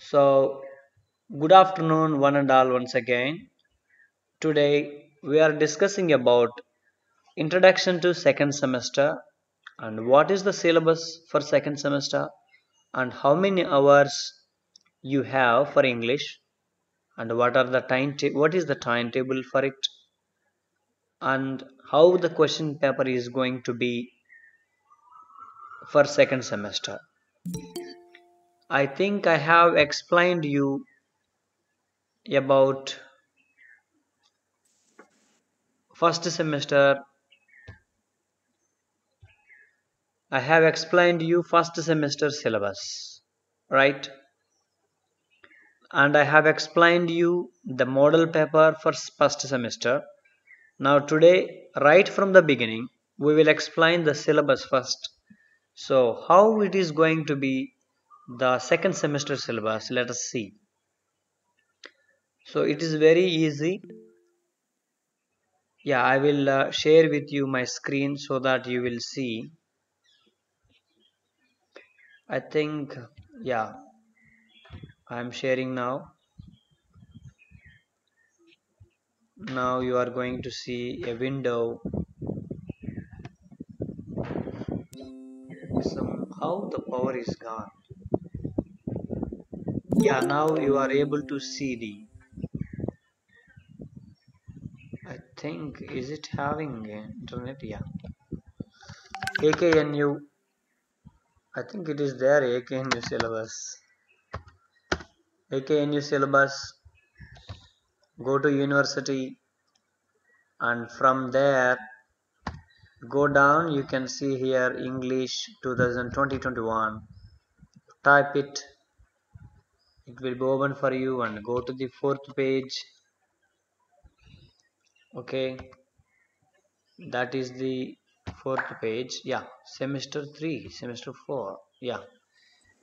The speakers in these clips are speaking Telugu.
So, good afternoon, one and all, once again. Today, we are discussing about introduction to second semester and what is the syllabus for second semester and how many hours you have for English and what is the timetable for it and how the question paper is going to be for second semester. I think I have explained you about first semester. I have explained you first semester syllabus, right? And I have explained you the model paper for first semester. Now today, right from the beginning, we will explain the syllabus first. So how it is going to be the second semester syllabus, let us see. So it is very easy. Yeah, I will share with you my screen so that you will see. I think, yeah, I am sharing now. Now you are going to see a window. Somehow the power is gone. Yeah, now you are able to see the. I think, is it having internet? Yeah. AKNU. I think it is there. AKNU syllabus. AKNU syllabus. Go to university, and from there go down. You can see here English 2020-21. Type it. It will be open for you, and go to the fourth page. Okay, that is the fourth page. Yeah, semester 3, semester 4. Yeah,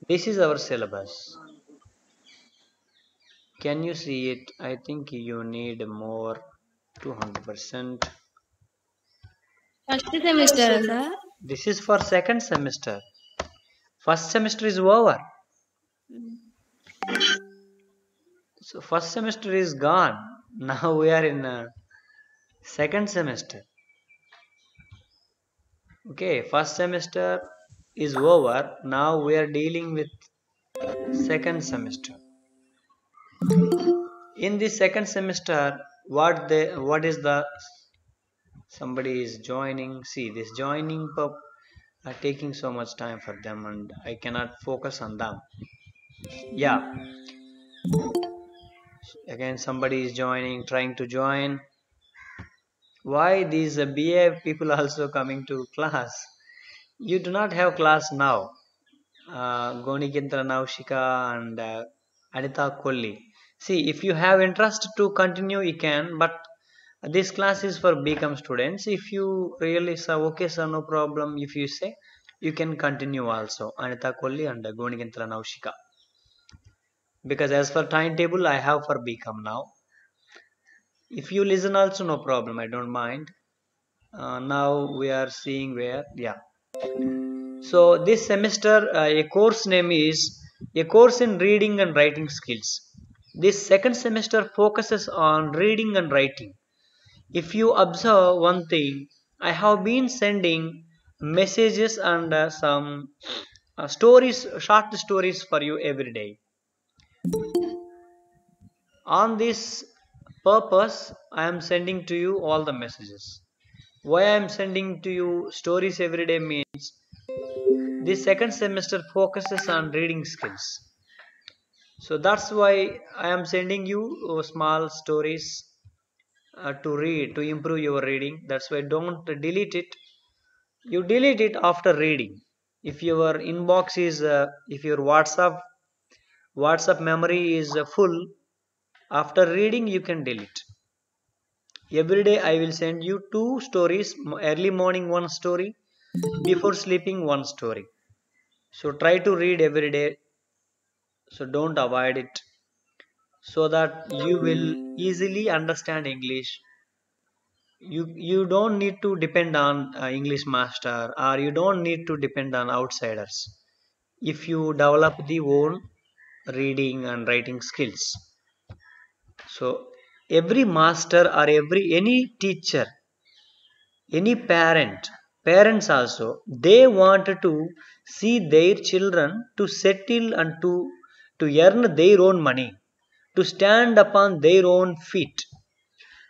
this is our syllabus. Can you see it? I think you need more 200%. First semester, sir. This is for second semester. First semester is over. So first semester is gone. Now we are in second semester. Okay, first semester is over. Now we are dealing with second semester. In the second semester, what is the somebody is joining? See, this joining pub are taking so much time for them, and I cannot focus on them. Yeah, again somebody is joining, trying to join. Why these BA people also coming to class? You do not have class now. Gonikintra Naushika and Anita Kolli. See, if you have interest to continue, you can, but this class is for BCom students. If you really say, okay, sir, no problem, if you say, you can continue also. Anita Kolli and Gonikintra Naushika. Because as for timetable, I have for BCom now. If you listen also, no problem, I don't mind. Now we are seeing where, yeah. So this semester, a course name is a course in reading and writing skills. This second semester focuses on reading and writing. If you observe one thing, I have been sending messages and some stories, short stories for you every day. On this purpose, I am sending to you all the messages. Why I am sending to you stories every day means this second semester focuses on reading skills. So that's why I am sending you small stories to read to improve your reading. That's why don't delete it. You delete it after reading. If your inbox is if your WhatsApp memory is full, after reading you can delete. Every day I will send you two stories. Early morning one story, before sleeping one story. So try to read every day. So don't avoid it, so that you will easily understand English. You don't need to depend on English master, or you don't need to depend on outsiders. If you develop the own, reading and writing skills. So every master or any teacher, any parents also, they want to see their children to settle and to earn their own money, to stand upon their own feet.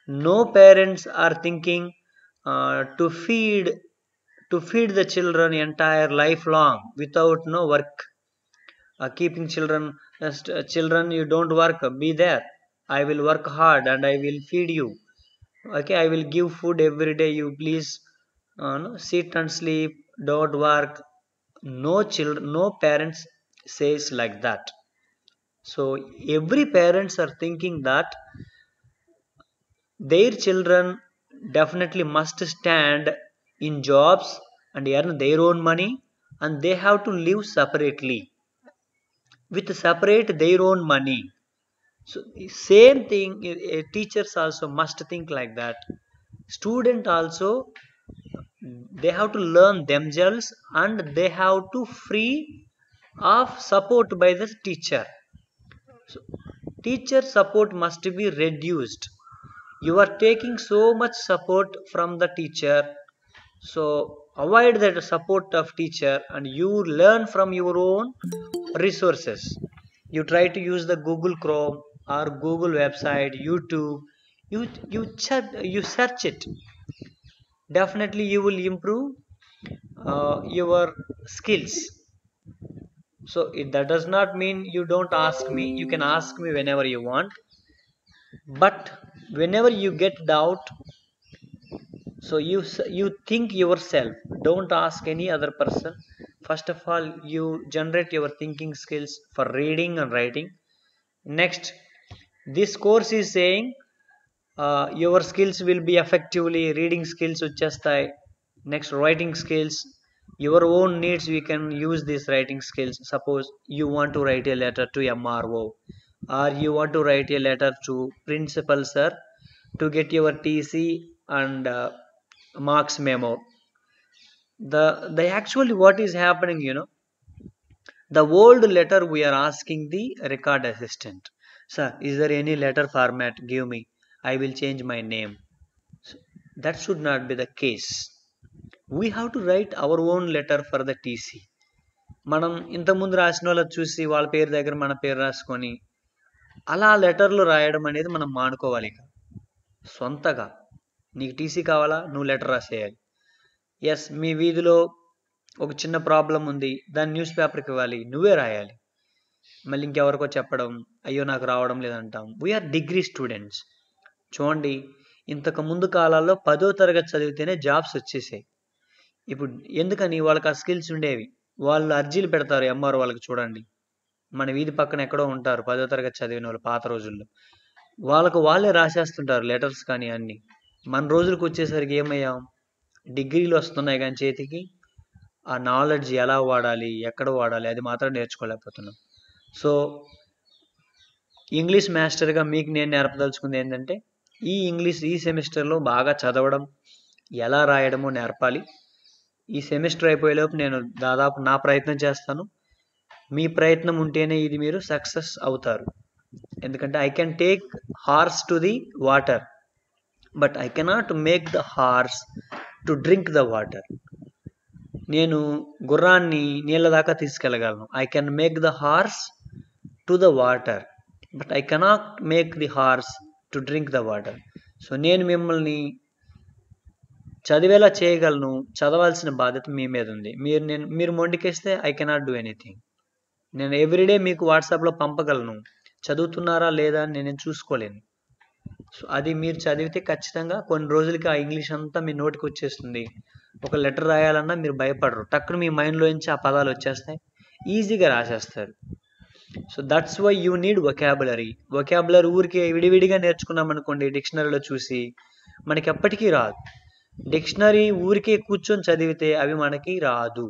No parents are thinking to feed the children entire lifelong without no work. Keeping children, you don't work, be there. I will work hard and I will feed you. Okay, I will give food every day. You please no, sit and sleep. Don't work. No parents says like that. So every parents are thinking that their children definitely must stand in jobs and earn their own money, and they have to live separately with separate their own money. So same thing, teachers also must think like that. Student also, they have to learn themselves and they have to free of support by the teacher. So teacher support must be reduced. You are taking so much support from the teacher, so avoid that support of teacher and you learn from your own resources. You try to use the Google Chrome or Google website, YouTube. You search it. Definitely you will improve your skills. So that does not mean you don't ask me. You can ask me whenever you want, but whenever you get doubt, so you think yourself, don't ask any other person. First of all, you generate your thinking skills for reading and writing. Next, this course is saying your skills will be effectively reading skills వచ్చేస్తాయి. Next, writing skills, your own needs we can use these writing skills. Suppose you want to write a letter to MRO, or you want to write a letter to principal sir to get your TC and marks memo. The actually what is happening, the old letter we are asking the record assistant, sir, is there any letter format, give me, I will change my name. So that should not be the case. We have to write our own letter for the TC. మనం ఇంతకుముందు రాసిన వాళ్ళని చూసి వాళ్ళ పేరు దగ్గర మన పేరు రాసుకొని అలా లెటర్లు రాయడం అనేది మనం మానుకోవాలి. ఇక సొంతగా నీకు టీసీ కావాలా, నువ్వు లెటర్ రాసేయాలి. ఎస్, మీ వీధిలో ఒక చిన్న ప్రాబ్లం ఉంది, దాన్ని న్యూస్ పేపర్కి ఇవ్వాలి, నువ్వే రాయాలి. మళ్ళీ ఇంకెవరికో చెప్పడం, అయ్యో నాకు రావడం లేదంటాం. We are degree students. చూడండి, ఇంతకు ముందు కాలాల్లో 10వ తరగతి చదివితేనే జాబ్స్ వచ్చేసాయి. ఇప్పుడు ఎందుకని, వాళ్ళకి ఆ స్కిల్స్ ఉండేవి. వాళ్ళు అర్జీలు పెడతారు ఎంఆర్ వాళ్ళకి. చూడండి, మన వీధి పక్కన ఎక్కడో ఉంటారు 10వ తరగతి చదివిన వాళ్ళు పాత రోజుల్లో. వాళ్ళకు వాళ్ళే రాసేస్తుంటారు లెటర్స్ కానీ అన్నీ. మన రోజులకు వచ్చేసరికి ఏమయ్యాం, డిగ్రీలు వస్తున్నాయి కానీ చేతికి ఆ నాలెడ్జ్ ఎలా వాడాలి, ఎక్కడ వాడాలి, అది మాత్రం నేర్చుకోలేకపోతున్నాం. సో ఇంగ్లీష్ మాస్టర్గా మీకు నేను నేర్పదలుచుకుంది ఏంటంటే, ఈ సెమిస్టర్లో బాగా చదవడం, ఎలా రాయడమో నేర్పాలి. ఈ సెమిస్టర్ అయిపోయేలోపు నేను దాదాపు నా ప్రయత్నం చేస్తాను. మీ ప్రయత్నం ఉంటేనే ఇది మీరు సక్సెస్ అవుతారు. ఎందుకంటే I can take horse to the water, but I cannot make the horse to drink the water. నేను గుర్రాన్ని నీళ్ళ దాకా తీసుకెళ్ళగలను. I can make the horse to the water, but I cannot make the horse to drink the water. So నేను మిమ్మల్ని చదివేలా చేయగలను, చదవాల్సిన బాధ్యత మీ మీద ఉంది. మీరు మొండికేస్తే ఐ కెనాట్ డూ ఎనీథింగ్. నేను ఎవ్రీడే మీకు వాట్సాప్లో పంపగలను, చదువుతున్నారా లేదా అని నేను చూసుకోలేను. సో అది మీరు చదివితే ఖచ్చితంగా కొన్ని రోజులకి ఆ ఇంగ్లీష్ అంతా మీ నోటికి వచ్చేస్తుంది. ఒక లెటర్ రాయాలన్నా మీరు భయపడరు, టక్కున మీ మైండ్లోంచి ఆ పదాలు వచ్చేస్తాయి, ఈజీగా రాసేస్తారు. So that's why you need vocabulary. Vocabulary ఊరికే విడివిడిగా నేర్చుకున్నాం అనుకోండి, డిక్షనరీలో చూసి, మనకి ఎప్పటికీ రాదు. డిక్షనరీ ఊరికే కూర్చొని చదివితే అవి మనకి రాదు.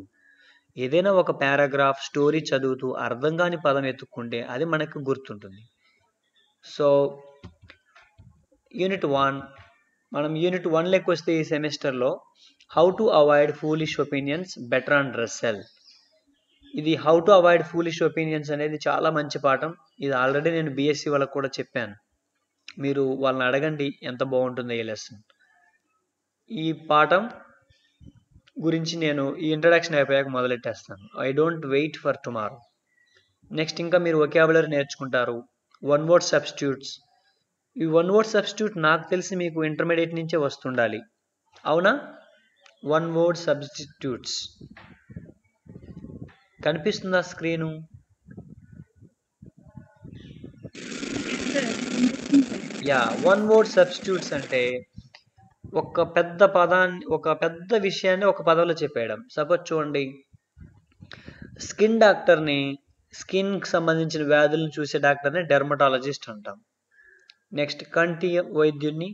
ఏదైనా ఒక పారాగ్రాఫ్ స్టోరీ చదువుతూ అర్థం కాని పదం ఎత్తుక్కుంటే అది మనకు గుర్తుంటుంది. సో యూనిట్ 1, మనం యూనిట్ 1లోకి వస్తే ఈ సెమిస్టర్లో how to avoid foolish opinions Bertrand Russell. ఇది how to avoid foolish opinions అనేది చాలా మంచి పాఠం. ఇది ఆల్రెడీ నేను బీఎస్సీ వాళ్ళకి కూడా చెప్పాను. మీరు వాళ్ళని అడగండి ఎంత బాగుంటుందో ఈ లెసన్. ఈ పాఠం గురించి నేను ఈ ఇంట్రడక్షన్ అయిపోయాక మొదలెట్టేస్తాను. I don't wait for tomorrow. Next ఇంకా మీరు వొకాబులరీ నేర్చుకుంటారు. One word substitutes. ఈ వన్ వర్డ్ సబ్స్టిట్యూట్ నాకు తెలిసి మీకు ఇంటర్మీడియట్ నుంచే వస్తుండాలి, అవునా? వన్ వర్డ్ సబ్స్టిట్యూట్స్ కనిపిస్తుందా screen? Yeah, one word substitutes అంటే ఒక పెద్ద విషయాన్ని ఒక పదంలో చెప్పేయడం. సపోజ్ చూడండి, స్కిన్ డాక్టర్ని, స్కిన్కి సంబంధించిన వ్యాధులను చూసే డాక్టర్ని డెర్మటాలజిస్ట్ అంటాం. నెక్స్ట్ కంటి వైద్యుడిని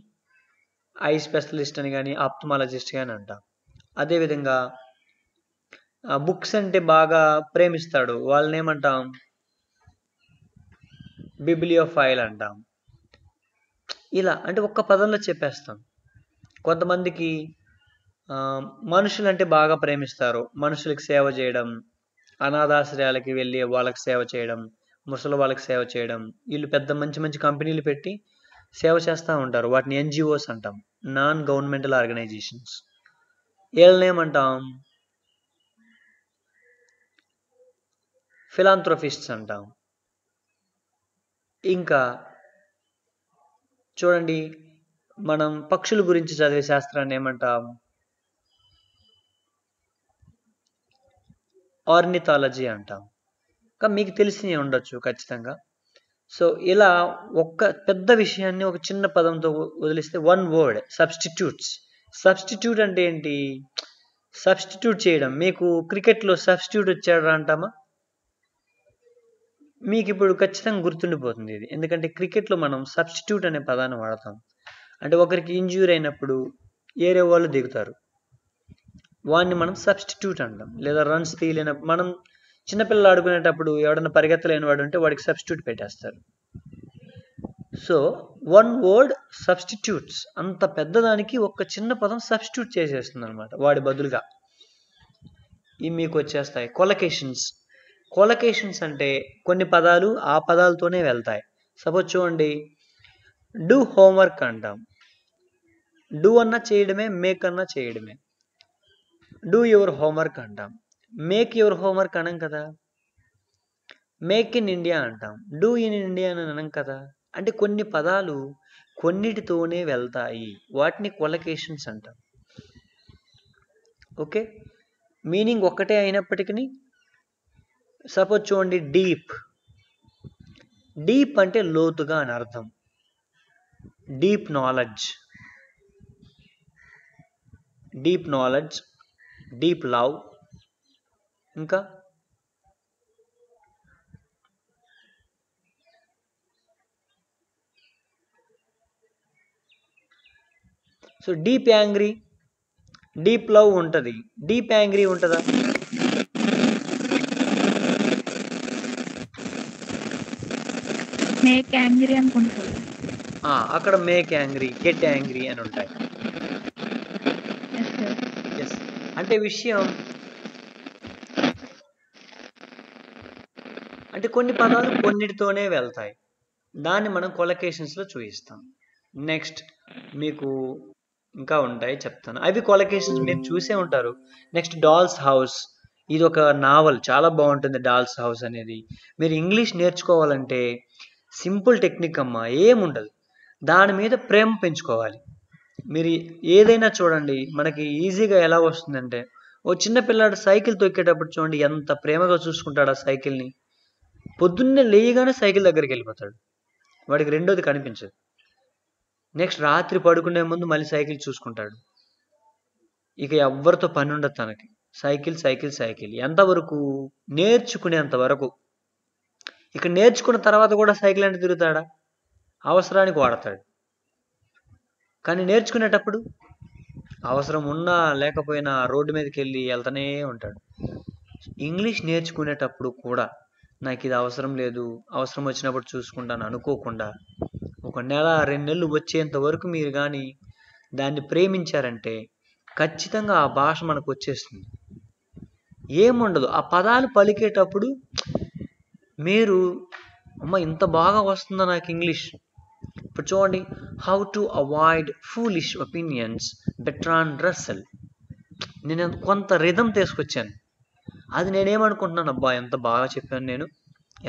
ఐ స్పెషలిస్ట్ అని కానీ ఆప్థమాలజిస్ట్ కానీ అంటాం. అదేవిధంగా బుక్స్ అంటే బాగా ప్రేమిస్తాడు, వాళ్ళని ఏమంటాం? బిబ్లియోఫైల్ అంటాం. ఇలా అంటే ఒక్క పదంలో చెప్పేస్తాం. కొంతమందికి మనుషులంటే బాగా ప్రేమిస్తారు, మనుషులకు సేవ చేయడం, అనాథాశ్రయాలకి వెళ్ళి వాళ్ళకి సేవ చేయడం, ముసలి వాళ్ళకి సేవ చేయడం. వీళ్ళు పెద్ద మంచి మంచి కంపెనీలు పెట్టి సేవ చేస్తూ ఉంటారు. వాటిని ఎన్జిఓస్ అంటాం, నాన్ గవర్నమెంటల్ ఆర్గనైజేషన్స్. వీళ్ళని ఏమంటాం? ఫిలాంథ్రోపిస్ట్స్ అంటాం. ఇంకా చూడండి, మనం పక్షుల గురించి చదివే శాస్త్రాన్ని ఏమంటాం? ఆర్నిథాలజీ అంటాం. కానీ మీకు తెలిసి ఉండొచ్చు ఖచ్చితంగా. సో ఇలా ఒక్క పెద్ద విషయాన్ని ఒక చిన్న పదంతో వదిలిస్తే వన్ వర్డ్ సబ్స్టిట్యూట్స్. సబ్స్టిట్యూట్ అంటే ఏంటి? సబ్స్టిట్యూట్ చేయడం. మీకు క్రికెట్లో సబ్స్టిట్యూట్ వచ్చాడు అంటామా? మీకు ఇప్పుడు ఖచ్చితంగా గుర్తుండిపోతుంది ఇది, ఎందుకంటే క్రికెట్లో మనం సబ్స్టిట్యూట్ అనే పదాన్ని వాడతాం. అంటే ఒకరికి ఇంజ్యూరీ అయినప్పుడు ఏరే వాళ్ళు దిగుతారు, వాడిని మనం సబ్స్టిట్యూట్ అంటాం. లేదా రన్స్ తీయలేనప్పుడు, మనం చిన్నపిల్లలు ఆడుకునేటప్పుడు ఎవడన్నా పరిగెత్తలేని వాడు ఉంటే వాడికి సబ్స్టిట్యూట్ పెట్టేస్తారు. సో వన్ వర్డ్ సబ్స్టిట్యూట్స్, అంత పెద్దదానికి ఒక చిన్న పదం సబ్స్టిట్యూట్ చేసేస్తుంది అనమాట వాడి బదులుగా. ఇవి మీకు వచ్చేస్తాయి. కొలకేషన్స్. కొలకేషన్స్ అంటే కొన్ని పదాలు ఆ పదాలతోనే వెళ్తాయి. సపోజ్ చూడండి, డూ హోంవర్క్ అంటాం. డూ అన్నా చేయడమే, మేక్ అన్నా చేయడమే. డూ యువర్ హోంవర్క్ అంటాం. మేక్ యువర్ హోంవర్క్ అనం కదా. మేక్ ఇన్ ఇండియా అంటాం. డూ ఇన్ ఇండియా అని అనం కదా. అంటే కొన్ని పదాలు కొన్నిటితోనే వెళ్తాయి, వాటిని కొలకేషన్స్ అంటాం. ఓకే, మీనింగ్ ఒక్కటే అయినప్పటికీ. సపోజ్ చూడండి, డీప్. డీప్ అంటే లోతుగా అని అర్థం. Deep knowledge, deep knowledge, deep love. ఇంకా so deep angry, deep love ఉంటుంది, డీప్ యాంగ్రీ ఉంటుందా? మేక్ యాంగ్రీ అనుకుంటారు. అక్కడ మేక్ యాంగ్రీ, గెట్ యాంగ్రీ అని ఉంటాయి. ఎస్, అంటే విషయం అంటే కొన్ని పదాలు కొన్నిటితోనే వెళ్తాయి, దాన్ని మనం కొలకేషన్స్లో చూపిస్తాం. నెక్స్ట్ మీకు ఇంకా ఉంటాయి, చెప్తాను. అవి కొలకేషన్స్ మీరు చూసే ఉంటారు. Next dolls house. ఇది ఒక నావల్, చాలా బాగుంటుంది డాల్స్ హౌస్ అనేది. మీరు ఇంగ్లీష్ నేర్చుకోవాలంటే సింపుల్ టెక్నిక్ అమ్మా, ఏముండదు. దాని మీద ప్రేమ పెంచుకోవాలి. మీరు ఏదైనా చూడండి, మనకి ఈజీగా ఎలా వస్తుందంటే, ఓ చిన్న పిల్లాడు సైకిల్ తొక్కేటప్పుడు చూడండి ఎంత ప్రేమగా చూసుకుంటాడు ఆ సైకిల్ని. పొద్దున్నే లేయగానే సైకిల్ దగ్గరికి వెళ్ళిపోతాడు, వాడికి రెండోది కనిపించదు. నెక్స్ట్ రాత్రి పడుకునే ముందు మళ్ళీ సైకిల్ చూసుకుంటాడు. ఇక ఎవరితో పని ఉండదు తనకి, సైకిల్ సైకిల్ సైకిల్. ఎంతవరకు? నేర్చుకునేంత వరకు. ఇక నేర్చుకున్న తర్వాత కూడా సైకిల్ అంటే తిరుగుతాడా? అవసరానికి వాడతాడు. కానీ నేర్చుకునేటప్పుడు అవసరం ఉన్నా లేకపోయినా రోడ్డు మీదకి వెళ్ళి వెళ్తూనే ఉంటాడు. ఇంగ్లీష్ నేర్చుకునేటప్పుడు కూడా నాకు ఇది అవసరం లేదు, అవసరం వచ్చినప్పుడు చూసుకుంటాను అనుకోకుండా, ఒక నెల 2 నెలలు వచ్చేంత వరకు మీరు కానీ దాన్ని ప్రేమించారంటే ఖచ్చితంగా ఆ భాష మనకు వచ్చేస్తుంది. ఏముండదు. ఆ పదాలు పలికేటప్పుడు మీరు అమ్మ ఇంత బాగా వస్తుందా నాకు ఇంగ్లీష్. ఇప్పుడు చూడండి, how to avoid foolish opinions, Bertrand Russell. నేను కొంత రిథం తీసుకొచ్చాను. అది నేనేమనుకుంటున్నాను, అబ్బా ఎంత బాగా చెప్పాను, నేను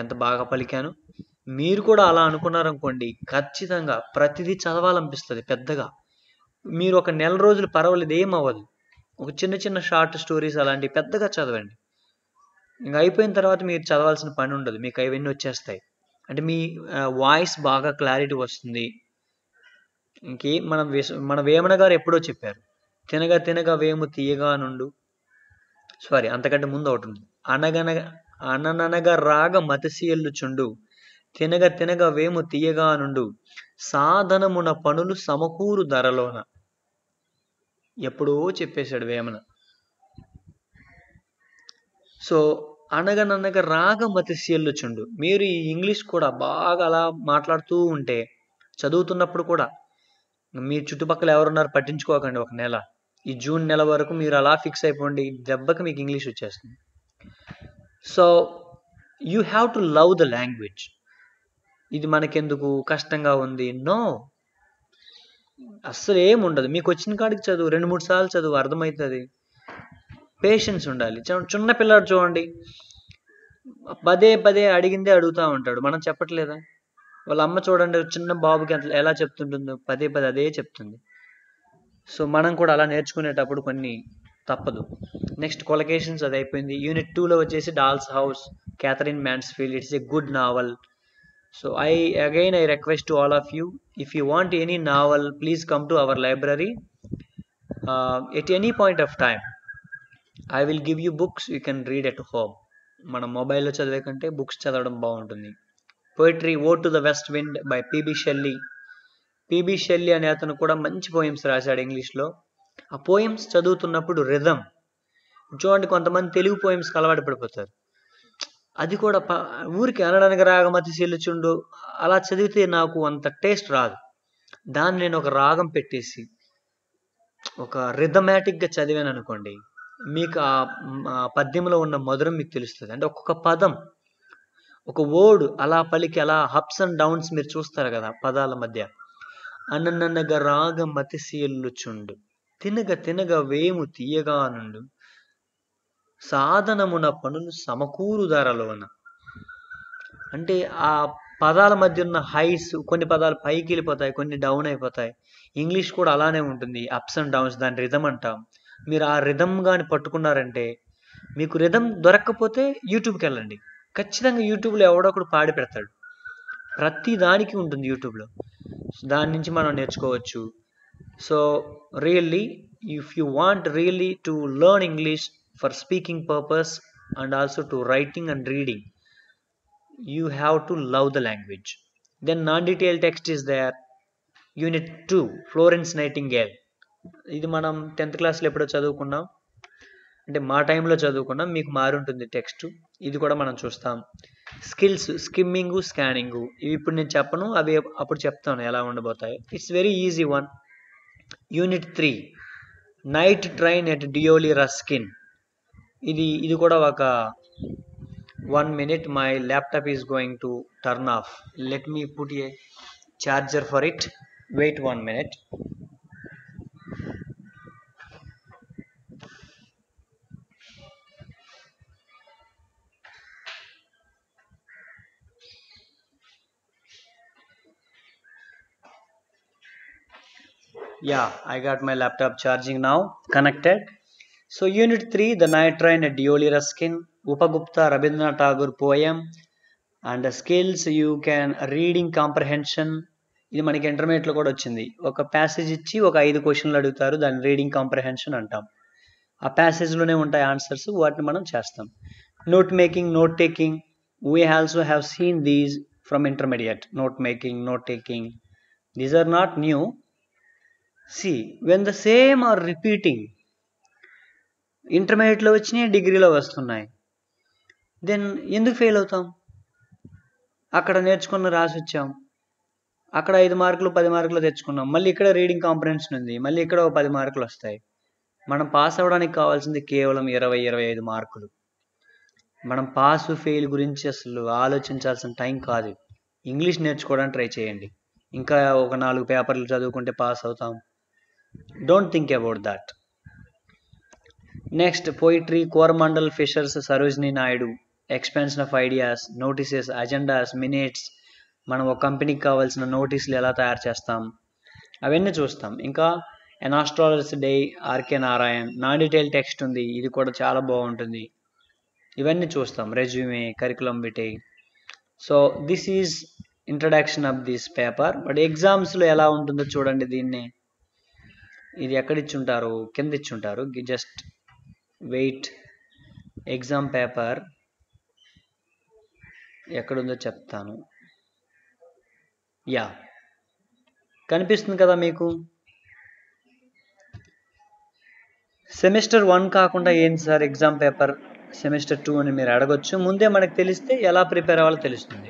ఎంత బాగా పలికాను. మీరు కూడా అలా అనుకున్నారనుకోండి, ఖచ్చితంగా ప్రతిదీ చదవాలనిపిస్తుంది పెద్దగా. మీరు ఒక నెల రోజులు పర్వాలేదు, ఏమవ్వదు. ఒక చిన్న చిన్న షార్ట్ స్టోరీస్ అలాంటివి పెద్దగా చదవండి. ఇంకా అయిపోయిన తర్వాత మీరు చదవాల్సిన పని ఉండదు, మీకు అవన్నీ వచ్చేస్తాయి. అంటే మీ వాయిస్ బాగా క్లారిటీ వస్తుంది. ఇంకేం మన వేమన గారు ఎప్పుడో చెప్పారు, తినగా తినగా వేము తీయగా నుండు. సారీ, అంతకంటే ముందు ఒకటి ఉంది, అనననగా రాగ మతిశీల్లుచుండు, తినగ తినగ వేము తీయగా నుండు, సాధనమున పనులు సమకూరు ధరలోన. ఎప్పుడో చెప్పేశాడు వేమన. సో అనగననగ రాగ మతిశీల్లుచుండు. మీరు ఈ ఇంగ్లీష్ కూడా బాగా అలా మాట్లాడుతూ ఉంటే, చదువుతున్నప్పుడు కూడా మీ చుట్టుపక్కల ఎవరున్నారు పట్టించుకోకండి. ఒక నెల, ఈ జూన్ నెల వరకు మీరు అలా ఫిక్స్ అయిపోండి, దెబ్బకి మీకు ఇంగ్లీష్ వచ్చేస్తుంది. So you have to love the language. ఇది మనకెందుకు కష్టంగా ఉంది, నో, అస్సలు ఏముండదు. మీకు వచ్చిన కాడికి చదువు, 2-3 సార్లు చదువు, అర్థమవుతుంది. పేషెన్స్ ఉండాలి. చిన్న పిల్లాడు చూడండి, పదే పదే అడిగిందే అడుగుతూ ఉంటాడు, మనం చెప్పట్లేదా? వాళ్ళ అమ్మ చూడండి, చిన్న బాబుకి ఎలా చెప్తుంటుందో, పదే పదే అదే చెప్తుంది. సో మనం కూడా అలా నేర్చుకునేటప్పుడు కొన్ని తప్పదు. నెక్స్ట్ కొలకేషన్స్ అది అయిపోయింది. యూనిట్ 2లో వచ్చేసి doll's house, Katherine Mansfield. It's a good novel. So I request to all of you, if you want any novel, please come to our library at any point of time. I will give you books, you can read at home. మన మొబైల్లో చదివే కంటే బుక్స్ చదవడం బాగుంటుంది. Poetry ode to the west wind by P B Shelley. P B Shelley అనే అతను కూడా మంచి పోయమ్స్ రాశాడు ఇంగ్లీష్లో. ఆ పోయమ్స్ చదువుతున్నప్పుడు రిథం చూడండి, కొంతమంది తెలుగు పోయమ్స్కి అలవాటు పడిపోతారు. అది కూడా ఊరికి అనడానికి రాగమతి చెల్లుచుండు అలా చదివితే నాకు అంత టేస్ట్ రాదు. దాన్ని నేను ఒక రాగం పెట్టేసి ఒక రిథమాటిక్గా చదివాను అనుకోండి, మీకు ఆ పద్యంలో ఉన్న మధురం మీకు తెలుస్తుంది. అంటే ఒక్కొక్క పదం, ఒక వర్డ్ అలా పలికి అలా అప్స్ అండ్ డౌన్స్ మీరు చూస్తారు కదా పదాల మధ్య. అనననగ రాగమతి చెల్లుచుండు, తినగ తినగ వేము తీయగా నుండు, సాధనమున పనులు సమకూరు ధరలోన. అంటే ఆ పదాల మధ్య ఉన్న హైట్స్, కొన్ని పదాలు పైకి వెళ్ళిపోతాయి, కొన్ని డౌన్ అయిపోతాయి. ఇంగ్లీష్ కూడా అలానే ఉంటుంది, అప్స్ అండ్ డౌన్స్. దాని రిథం అంటాం. మీరు ఆ రిథం కానీ పట్టుకున్నారంటే, మీకు రిథం దొరక్కపోతే యూట్యూబ్కి వెళ్ళండి. ఖచ్చితంగా యూట్యూబ్లో ఎవడొకడు పాడి పెడతాడు, ప్రతి దానికి ఉంటుంది యూట్యూబ్లో. దాని నుంచి మనం నేర్చుకోవచ్చు. So really, if you want really to learn English for speaking purpose and also to writing and reading, you have to love the language. Then non-detailed text is there. Unit 2 Florence Nightingale. ఇది మనం 10th క్లాస్లో ఎప్పుడో చదువుకున్నాం, అంటే మా టైంలో చదువుకున్నాం, మీకు మారుంటుంది టెక్స్ట్. ఇది కూడా మనం చూస్తాం. స్కిల్స్, స్కిమ్మింగ్, స్కానింగ్, ఇవి ఇప్పుడు నేను చెప్పను, అవి అప్పుడు చెప్తాను ఎలా ఉండబోతాయి. It's very easy one. Unit 3 night train at Deoli Ruskin. ఇది కూడా ఒక 1 minute. My laptop is going to turn off. Let me put a charger for it. Wait 1 minute. Yeah, I got my laptop charging now, connected. So Unit 3 The Night Train at Dioli Ruskin, Upagupta Rabindranath Tagore poem. And skills, you can reading comprehension. ఇది మనకి ఇంటర్మీడియట్లో కూడా వచ్చింది. ఒక ప్యాసేజ్ ఇచ్చి ఒక 5 క్వశ్చన్లు అడుగుతారు, దాన్ని రీడింగ్ కాంప్రహెన్షన్ అంటాం. ఆ ప్యాసేజ్లోనే ఉంటాయి ఆన్సర్స్, వాటిని మనం చేస్తాం. Note making, note taking, we also have seen these from intermediate. Note making, note taking, these are not new. See when the same are repeating, ఇంటర్మీడియట్లో వచ్చినాయి, డిగ్రీలో వస్తున్నాయి, దెన్ ఎందుకు ఫెయిల్ అవుతాం? అక్కడ నేర్చుకున్న రాసి వచ్చాం, అక్కడ 5 మార్కులు 10 మార్కులు తెచ్చుకున్నాం, మళ్ళీ ఇక్కడ రీడింగ్ కాంప్రహెన్షన్ ఉంది, మళ్ళీ ఇక్కడ 10 మార్కులు వస్తాయి. మనం పాస్ అవ్వడానికి కావాల్సింది కేవలం 20-25 మార్కులు. మనం పాస్ ఫెయిల్ గురించి అసలు ఆలోచించాల్సిన టైం కాదు. ఇంగ్లీష్ నేర్చుకోవడానికి ట్రై చేయండి. ఇంకా ఒక 4 పేపర్లు చదువుకుంటే పాస్ అవుతాం. Don't think about that. Next poetry, Coromandel fishers, Sarojini Naidu, expansion of ideas, notices, agendas, minutes, మనం ఒక కంపెనీకి కావాల్సిన నోటీసులు ఎలా తయారు చేస్తాం అవన్నీ చూస్తాం. ఇంకా an astrologer's day, R K Narayan, non detail text ఉంది, ఇది కూడా చాలా బాగుంటుంది. ఇవన్నీ చూస్తాం. Resume, curriculum vitae. So this is introduction of this paper. But ఎగ్జామ్స్లో ఎలా ఉంటుందో చూడండి. దీన్ని ఇది ఎక్కడ ఇచ్చుంటారు, కింద ఇచ్చుంటారు. Just wait. ఎగ్జామ్ పేపర్ ఎక్కడుందో చెప్తాను. యా, కనిపిస్తుంది కదా మీకు. సెమిస్టర్ 1 కాకుండా ఏంటి సార్ ఎగ్జామ్ పేపర్ సెమిస్టర్ 2 అని మీరు అడగొచ్చు. ముందే మనకు తెలిస్తే ఎలా ప్రిపేర్ అవ్వాలో తెలుస్తుంది.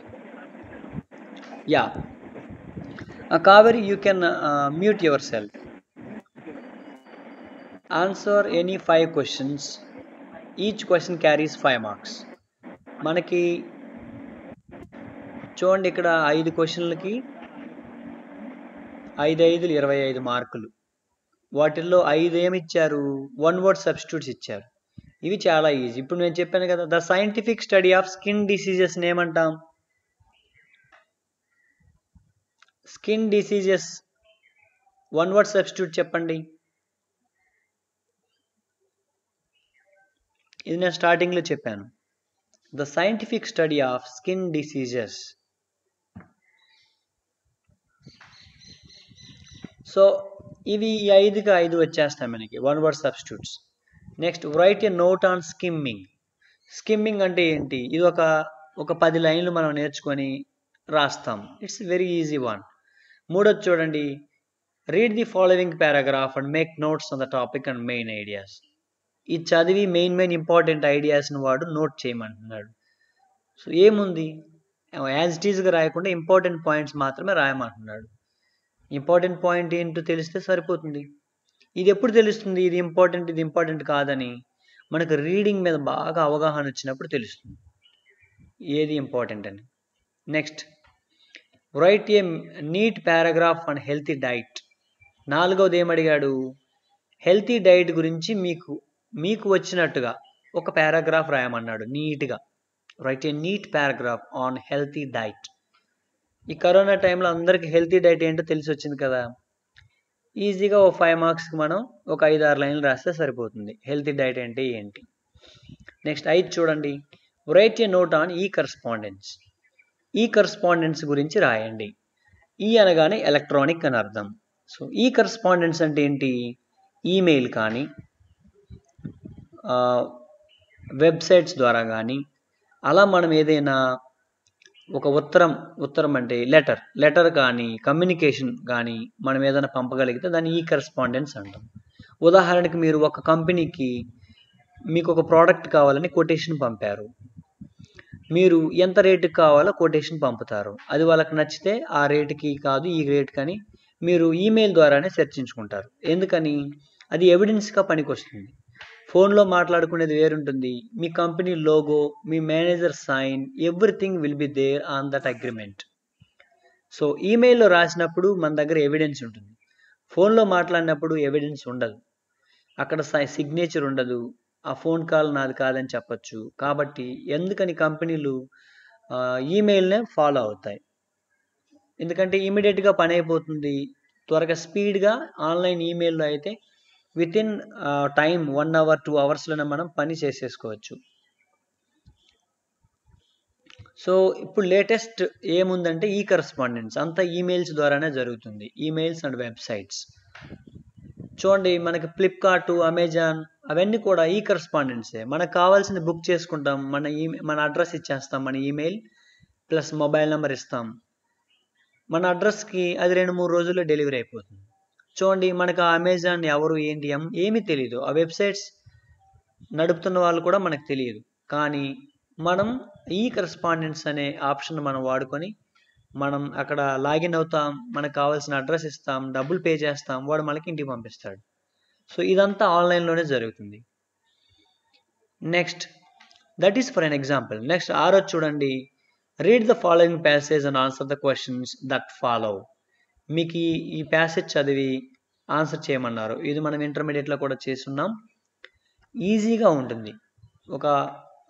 Yeah, Kaveri, you can mute your self. Answer any 5 questions. Each question carries 5 marks. మనకి చూడండి, ఇక్కడ 5 క్వశ్చన్లకి 5 5 25 మార్కులు. వాటిల్లో 5 ఏమి ఇచ్చారు, 1 word సబ్స్టిట్యూట్స్ ఇచ్చారు. ఇవి చాలా ఈజీ. ఇప్పుడు నేను చెప్పాను కదా, the scientific study of skin diseases ఏమంటాం? స్కిన్ డిసీజెస్ 1 word సబ్స్టిట్యూట్ చెప్పండి. ఇది నేను స్టార్టింగ్లో చెప్పాను. The scientific study of skin diseases. So ఇవి 5కి 5 వచ్చేస్తాయి మనకి 1 word substitutes. Next right a note on skimming. Skimming అంటే ఏంటి? ఇది ఒక 10 లైన్లు మనం నేర్చుకొని రాస్తాం. It's very easy one. మూడోది చూడండి, read the following paragraph and make notes on the topic and main ideas. ఇది చదివి మెయిన్ ఇంపార్టెంట్ ఐడియాస్ని వాడు నోట్ చేయమంటున్నాడు. సో ఏముంది, యాజ్ ఇట్ ఈజ్గా రాయకుండా ఇంపార్టెంట్ పాయింట్స్ మాత్రమే రాయమంటున్నాడు. ఇంపార్టెంట్ పాయింట్ ఏంటో తెలిస్తే సరిపోతుంది. ఇది ఎప్పుడు తెలుస్తుంది ఇది ఇంపార్టెంట్ కాదని? మనకు రీడింగ్ మీద బాగా అవగాహన వచ్చినప్పుడు తెలుస్తుంది ఏది ఇంపార్టెంట్ అని. Next write a neat paragraph on healthy diet. 4వది ఏమడిగాడు? హెల్తీ డైట్ గురించి మీకు వచ్చినట్టుగా ఒక పారాగ్రాఫ్ రాయమన్నాడు నీట్గా. Write a neat paragraph on healthy diet. ఈ కరోనా టైంలో అందరికీ హెల్తీ డైట్ ఏంటో తెలిసి వచ్చింది కదా. ఈజీగా 5 మార్క్స్కి మనం ఒక 5-6 లైన్లు రాస్తే సరిపోతుంది హెల్తీ డైట్ అంటే ఏంటి. నెక్స్ట్ 5 చూడండి, రైట్ ఏ నోట్ ఆన్ ఈ కరస్పాండెన్స్. ఈ కరస్పాండెన్స్ గురించి రాయండి. ఈ అనగానే ఎలక్ట్రానిక్ అని అర్థం. సో ఈ కరస్పాండెన్స్ అంటే ఏంటి? ఈమెయిల్ కానీ, వెబ్సైట్స్ ద్వారా కానీ, అలా మనం ఏదైనా ఒక ఉత్తరం అంటే లెటర్ కానీ, కమ్యూనికేషన్ కానీ మనం ఏదైనా పంపగలిగితే దాన్ని ఈ కరస్పాండెన్స్ అంటాం. ఉదాహరణకి మీరు ఒక కంపెనీకి మీకు ఒక ప్రోడక్ట్ కావాలని కొటేషన్ పంపారు. మీరు ఎంత రేటుకి కావాలో కొటేషన్ పంపుతారు. అది వాళ్ళకి నచ్చితే ఆ రేటుకి కాదు ఈ రేట్ కానీ మీరు ఈమెయిల్ ద్వారానే చర్చించుకుంటారు. ఎందుకని? అది ఎవిడెన్స్గా పనికొస్తుంది. ఫోన్లో మాట్లాడుకునేది వేరుంటుంది. మీ కంపెనీ లోగో, మీ manager sign, everything will be there on that agreement. So ఈమెయిల్లో రాసినప్పుడు మన దగ్గర ఎవిడెన్స్ ఉంటుంది. ఫోన్లో మాట్లాడినప్పుడు ఎవిడెన్స్ ఉండదు. అక్కడ సిగ్నేచర్ ఉండదు. ఆ ఫోన్ కాల్ నాది కాదని చెప్పచ్చు. కాబట్టి ఎందుకని కంపెనీలు ఈమెయిల్నే ఫాలో అవుతాయి? ఎందుకంటే ఇమీడియట్గా పని అయిపోతుంది, త్వరగా స్పీడ్గా. ఆన్లైన్ ఈమెయిల్లో అయితే వితిన్ టైం 1 hour 2 hours మనం పని చేసేసుకోవచ్చు. సో ఇప్పుడు లేటెస్ట్ ఏముందంటే ఈ కరస్పాండెన్స్ అంతా ఈమెయిల్స్ ద్వారానే జరుగుతుంది. Emails and websites. చూడండి, మనకి ఫ్లిప్కార్ట్, అమెజాన్ అవన్నీ కూడా ఈ కరస్పాండెన్సే. మనకు కావాల్సింది బుక్ చేసుకుంటాం, మన అడ్రస్ ఇచ్చేస్తాం, మన ఈమెయిల్ ప్లస్ మొబైల్ నెంబర్ ఇస్తాం. మన అడ్రస్కి అది 2-3 రోజుల్లో డెలివరీ అయిపోతుంది. చూడండి, మనకు ఆ అమెజాన్ ఎవరు ఏంటి ఏమీ తెలియదు. ఆ వెబ్సైట్స్ నడుపుతున్న వాళ్ళు కూడా మనకు తెలియదు. కానీ మనం ఈ కరస్పాండెన్స్ అనే ఆప్షన్ మనం వాడుకొని మనం అక్కడ లాగిన్ అవుతాం, మనకు కావాల్సిన అడ్రస్ ఇస్తాం, డబ్బులు పే చేస్తాం, వాడు మనకి ఇంటికి పంపిస్తాడు. సో ఇదంతా ఆన్లైన్లోనే జరుగుతుంది. Next that is for an example. Next ఆరోజు చూడండి, read the following passage and answer the questions that follow. మీకు ఈ ప్యాసేజ్ చదివి ఆన్సర్ చేయమన్నారు. ఇది మనం ఇంటర్మీడియట్లో కూడా చేస్తున్నాం. ఈజీగా ఉంటుంది.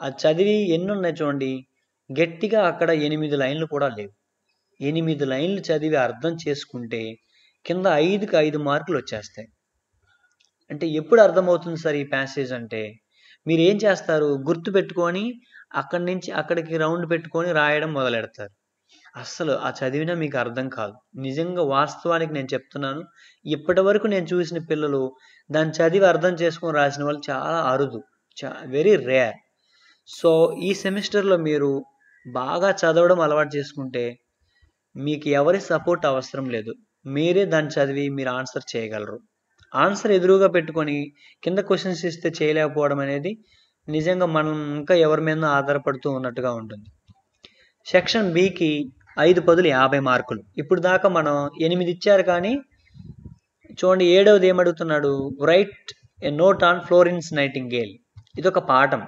అది చదివి ఎన్ని ఉన్నాయి చూడండి, గట్టిగా అక్కడ 8 లైన్లు కూడా లేవు. 8 లైన్లు చదివి అర్థం చేసుకుంటే కింద 5కి 5 మార్కులు వచ్చేస్తాయి. అంటే ఎప్పుడు అర్థమవుతుంది సార్ ఈ ప్యాసేజ్ అంటే, మీరు ఏం చేస్తారు, గుర్తు పెట్టుకొని అక్కడి నుంచి అక్కడికి రౌండ్ పెట్టుకొని రాయడం మొదలెడతారు. అస్సలు ఆ చదివినా మీకు అర్థం కాదు. నిజంగా వాస్తవానికి నేను చెప్తున్నాను, ఇప్పటి వరకు నేను చూసిన పిల్లలు దాన్ని చదివి అర్థం చేసుకొని రాసిన వాళ్ళు చాలా అరుదు, వెరీ రేర్. సో ఈ సెమిస్టర్లో మీరు బాగా చదవడం అలవాటు చేసుకుంటే మీకు ఎవరి సపోర్ట్ అవసరం లేదు. మీరే దాన్ని చదివి మీరు ఆన్సర్ చేయగలరు. ఆన్సర్ ఎదురుగా పెట్టుకొని కింద క్వశ్చన్స్ ఇస్తే చేయలేకపోవడం అనేది నిజంగా మనం ఇంకా ఎవరి మీద ఆధారపడుతూ ఉన్నట్టుగా ఉంటుంది. సెక్షన్ బికి 5 పదులు 50 మార్కులు. ఇప్పుడు దాకా మనం 8 ఇచ్చారు, కానీ చూడండి 7వది ఏమడుగుతున్నాడు, write a note on Florence Nightingale. ఇదొక పాఠం.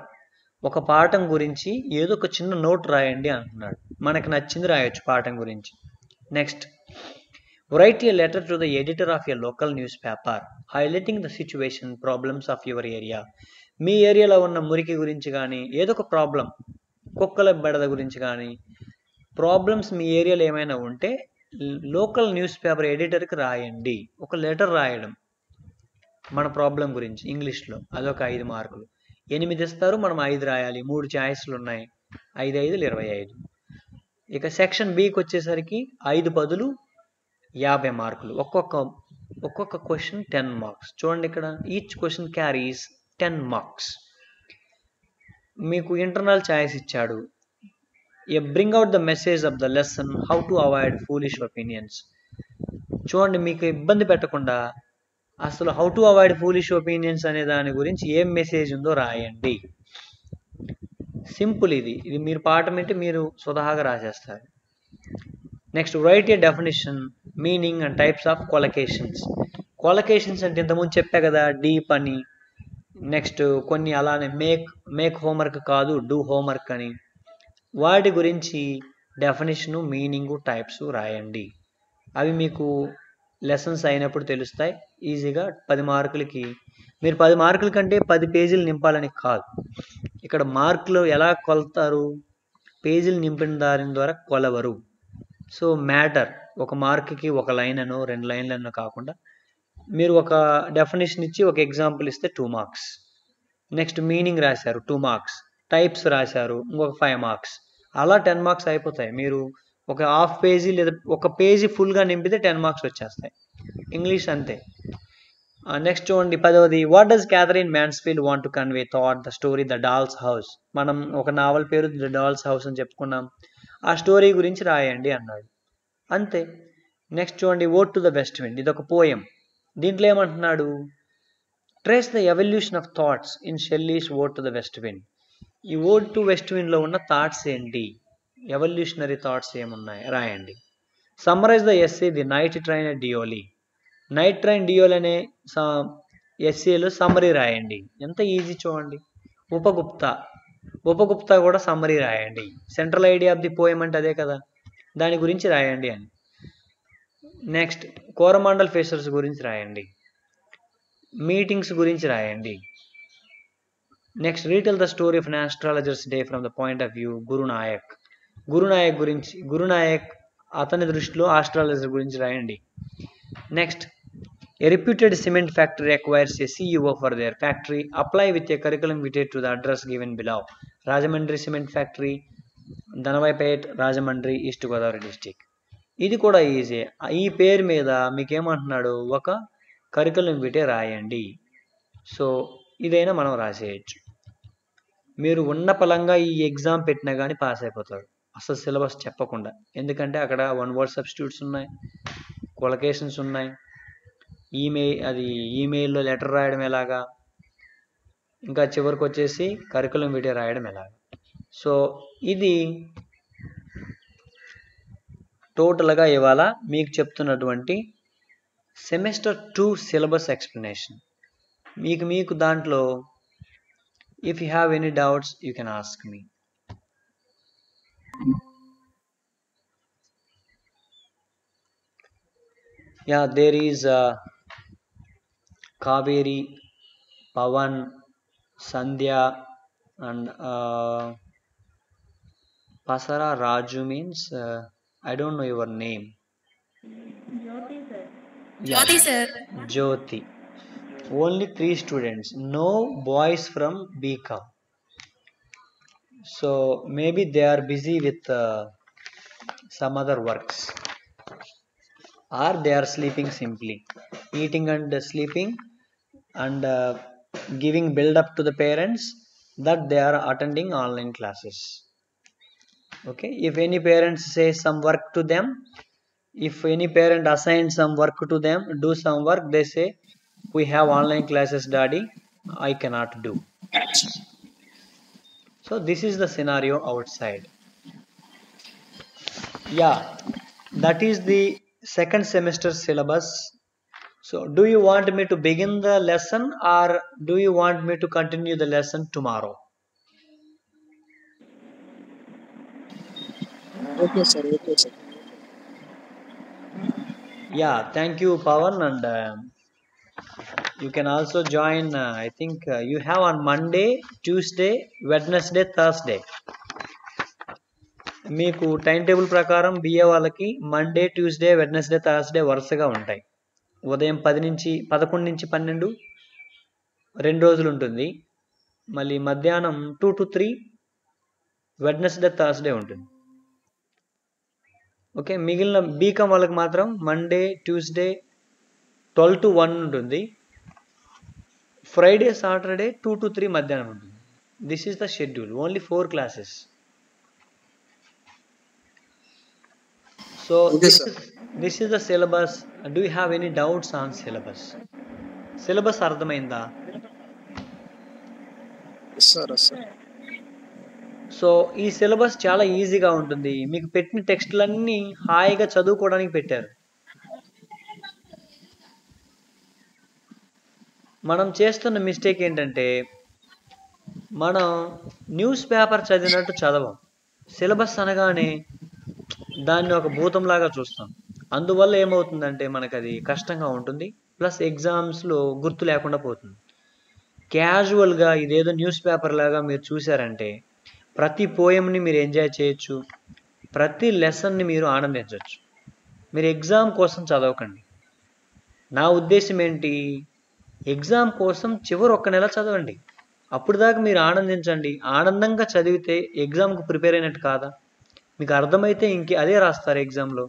ఒక పాఠం గురించి ఏదో ఒక చిన్న నోట్ రాయండి అంటున్నాడు. మనకు నచ్చింది రాయొచ్చు పాఠం గురించి. Next, write a letter to the editor of a local newspaper highlighting the situation problems of your area. మీ ఏరియాలో ఉన్న మురికి గురించి కానీ, ఏదో ఒక ప్రాబ్లం, కుక్కల బెడద గురించి కానీ, ప్రాబ్లమ్స్ మీ ఏరియాలో ఏమైనా ఉంటే లోకల్ న్యూస్ పేపర్ ఎడిటర్కి రాయండి. ఒక లెటర్ రాయడం మన ప్రాబ్లం గురించి ఇంగ్లీష్లో, అదొక 5 మార్కులు. 8 ఇస్తారు, మనం 5 రాయాలి. 3 ఛాయిస్లు ఉన్నాయి. 5 5 25. ఇక సెక్షన్ బికి వచ్చేసరికి 5 పదులు 50 మార్కులు. ఒక్కొక్క క్వశ్చన్ 10 మార్క్స్. చూడండి ఇక్కడ, ఈచ్ క్వశ్చన్ క్యారీస్ 10 మార్క్స్. మీకు ఇంటర్నల్ ఛాయిస్ ఇచ్చాడు, bring out the message of the lesson, how to avoid foolish opinions. చూడండి, మీకు ఇబ్బంది పెట్టకుండా అసలు how to avoid foolish opinions అనే దాని గురించి ఏం మెసేజ్ ఉందో రాయండి. సింపుల్. ఇది మీరు పాఠం ఏంటి మీరు స్వతహాగా రాసేస్తారు. Next, write a definition, meaning and types of collocations. Collocations అంటే ఇంతకుముందు చెప్పా కదా, డీప్ అని. నెక్స్ట్ కొన్ని అలానే మేక్ హోంవర్క్ కాదు, డూ హోంవర్క్ అని. వాటి గురించి డెఫినేషను, మీనింగు, టైప్స్ రాయండి. అవి మీకు లెసన్స్ అయినప్పుడు తెలుస్తాయి ఈజీగా. 10 మార్కులకి మీరు 10 మార్కుల కంటే 10 పేజీలు నింపాలని కాదు. ఇక్కడ మార్కులు ఎలా కొలుతారు, పేజీలు నింపిన దాని ద్వారా కొలవరు. సో మ్యాటర్, ఒక మార్కుకి 1 లైన్ అనో 2 లైన్లనో కాకుండా మీరు ఒక డెఫినేషన్ ఇచ్చి ఒక ఎగ్జాంపుల్ ఇస్తే 2 మార్క్స్. నెక్స్ట్ మీనింగ్ రాశారు 2 మార్క్స్, టైప్స్ రాశారు ఇంకొక 5 మార్క్స్. అలా 10 మార్క్స్ అయిపోతాయి. మీరు ఒక హాఫ్ పేజీ లేదా ఒక పేజీ ఫుల్గా నింపితే 10 మార్క్స్ వచ్చేస్తాయి. ఇంగ్లీష్ అంతే. నెక్స్ట్ చూడండి 10వది, what does Katherine Mansfield want to convey thought the story the doll's house. మనం ఒక నావల్ పేరు ద డాల్స్ హౌస్ అని చెప్పుకున్నాం. ఆ స్టోరీ గురించి రాయండి అన్నాడు, అంతే. నెక్స్ట్ చూడండి, ode to the west wind. ఇది ఒక పోయం. దీంట్లో ఏమంటున్నాడు, trace the evolution of thoughts in Shelley's ode to the west wind. ఈ ఓడ్ టు వెస్ట్ విండ్లో ఉన్న థాట్స్ ఏంటి, ఎవల్యూషనరీ థాట్స్ ఏమున్నాయి రాయండి. Summarise the essay the night train at Deoli. Night train Deoli అనే ఎస్సేలో సమ్మరీ రాయండి. ఎంత ఈజీ చూడండి. ఉపగుప్తా కూడా సమ్మరీ రాయండి. Central idea of the poem అంటే అదే కదా, దాని గురించి రాయండి అని. నెక్స్ట్, కోరమాండల్ ఫిషర్స్ గురించి రాయండి. మీటింగ్స్ గురించి రాయండి. Next, retell the story of an astrologer's day from the point of view Gurunayak. Gurunayak అతని దృష్టిలో ఆస్ట్రాలజర్ గురించి రాయండి. Next, a reputed cement factory acquires a CEO for their factory. Apply with a curriculum related to the address given below. Rajamandri Cement Factory, Danavaipet, Rajamandri, East Godavari District. ఇది కూడా ఈజీ. ఈ పేరు మీద మీకేమంటున్నాడు, ఒక కరికులం విటే రాయండి. సో ఇదైనా మనం రాసేయచ్చు. మీరు ఉన్న పలంగా ఈ ఎగ్జామ్ పెట్టినా కానీ పాస్ అయిపోతారు, అసలు సిలబస్ చెప్పకుండా. ఎందుకంటే అక్కడ 1 word సబ్స్టిట్యూట్స్ ఉన్నాయి, కొలకేషన్స్ ఉన్నాయి, ఈమెయిల్లో లెటర్ రాయడం ఎలాగా, ఇంకా చివరికి వచ్చేసి కరికులం విటే రాయడం ఎలాగా. సో ఇది టోటల్గా ఇవాళ మీకు చెప్తున్నటువంటి సెమిస్టర్ 2 సిలబస్ ఎక్స్ప్లెనేషన్. మీకు దాంట్లో If you have any doubts, you can ask me. Yeah, there is Kaveri, Pavan, Sandhya, and Pasara Raju means I don't know your name. Yeah, Jyoti sir. Jyoti. Only 3 students. No boys from BCom. So maybe they are busy with some other works, or they are sleeping simply, eating and sleeping, and giving build up to the parents that they are attending online classes. Okay, if any parents say some work to them, if any parent assigns some work to them, do some work, they say we have online classes daddy, I cannot do. So this is the scenario outside. Yeah, that is the second semester syllabus. So do you want me to begin the lesson, or do you want me to continue the lesson tomorrow? Okay, sir. Okay, sir. Yeah, thank you Pawan, and you can also join. I think you have on Monday, Tuesday, Wednesday, Thursday. మీకు టైం టేబుల్ ప్రకారం బిఏ వాళ్ళకి మండే, ట్యూస్డే, వెడ్నెస్డే, థర్స్డే వరుసగా ఉంటాయి. ఉదయం 11 నుంచి 12 2 రోజులు ఉంటుంది. మళ్ళీ మధ్యాహ్నం 2 to 3 వెడ్నెస్డే, థర్స్డే ఉంటుంది. ఓకే, మిగిలిన బీకామ్ వాళ్ళకి మాత్రం మండే, ట్యూస్డే 12 to 1 ఉంటుంది. ఫ్రైడే, సాటర్డే 2 to 3 మధ్యాహ్నం ఉంటుంది. This is the schedule, only 4 classes. So Okay, sir. this is the syllabus. Do you have any doubts on syllabus? Syllabus అర్థమైందా? Yes, sir. Yes, sir. So ఈ సిలబస్ చాలా ఈజీగా ఉంటుంది. మీకు పెట్టిన టెక్స్టులన్నీ హాయిగా చదువుకోవడానికి పెట్టారు. మనం చేస్తున్న మిస్టేక్ ఏంటంటే మనం న్యూస్ పేపర్ చదివినట్టు చదవం. సిలబస్ అనగానే దాన్ని ఒక భూతంలాగా చూస్తాం. అందువల్ల ఏమవుతుందంటే మనకు అది కష్టంగా ఉంటుంది, ప్లస్ ఎగ్జామ్స్లో గుర్తు లేకుండా పోతుంది. క్యాజువల్గా ఇదేదో న్యూస్ పేపర్ లాగా మీరు చూసారంటే ప్రతి పోయంని మీరు ఎంజాయ్ చేయొచ్చు, ప్రతి లెసన్ని మీరు ఆనందించవచ్చు. మీరు ఎగ్జామ్ కోసం చదవకండి. నా ఉద్దేశం ఏంటి, ఎగ్జామ్ కోసం చివరి 1 నెల చదవండి, అప్పుడు దాకా మీరు ఆనందించండి. ఆనందంగా చదివితే ఎగ్జామ్కి ప్రిపేర్ అయినట్టు కాదా? మీకు అర్థమైతే అదే రాస్తారు ఎగ్జామ్లో.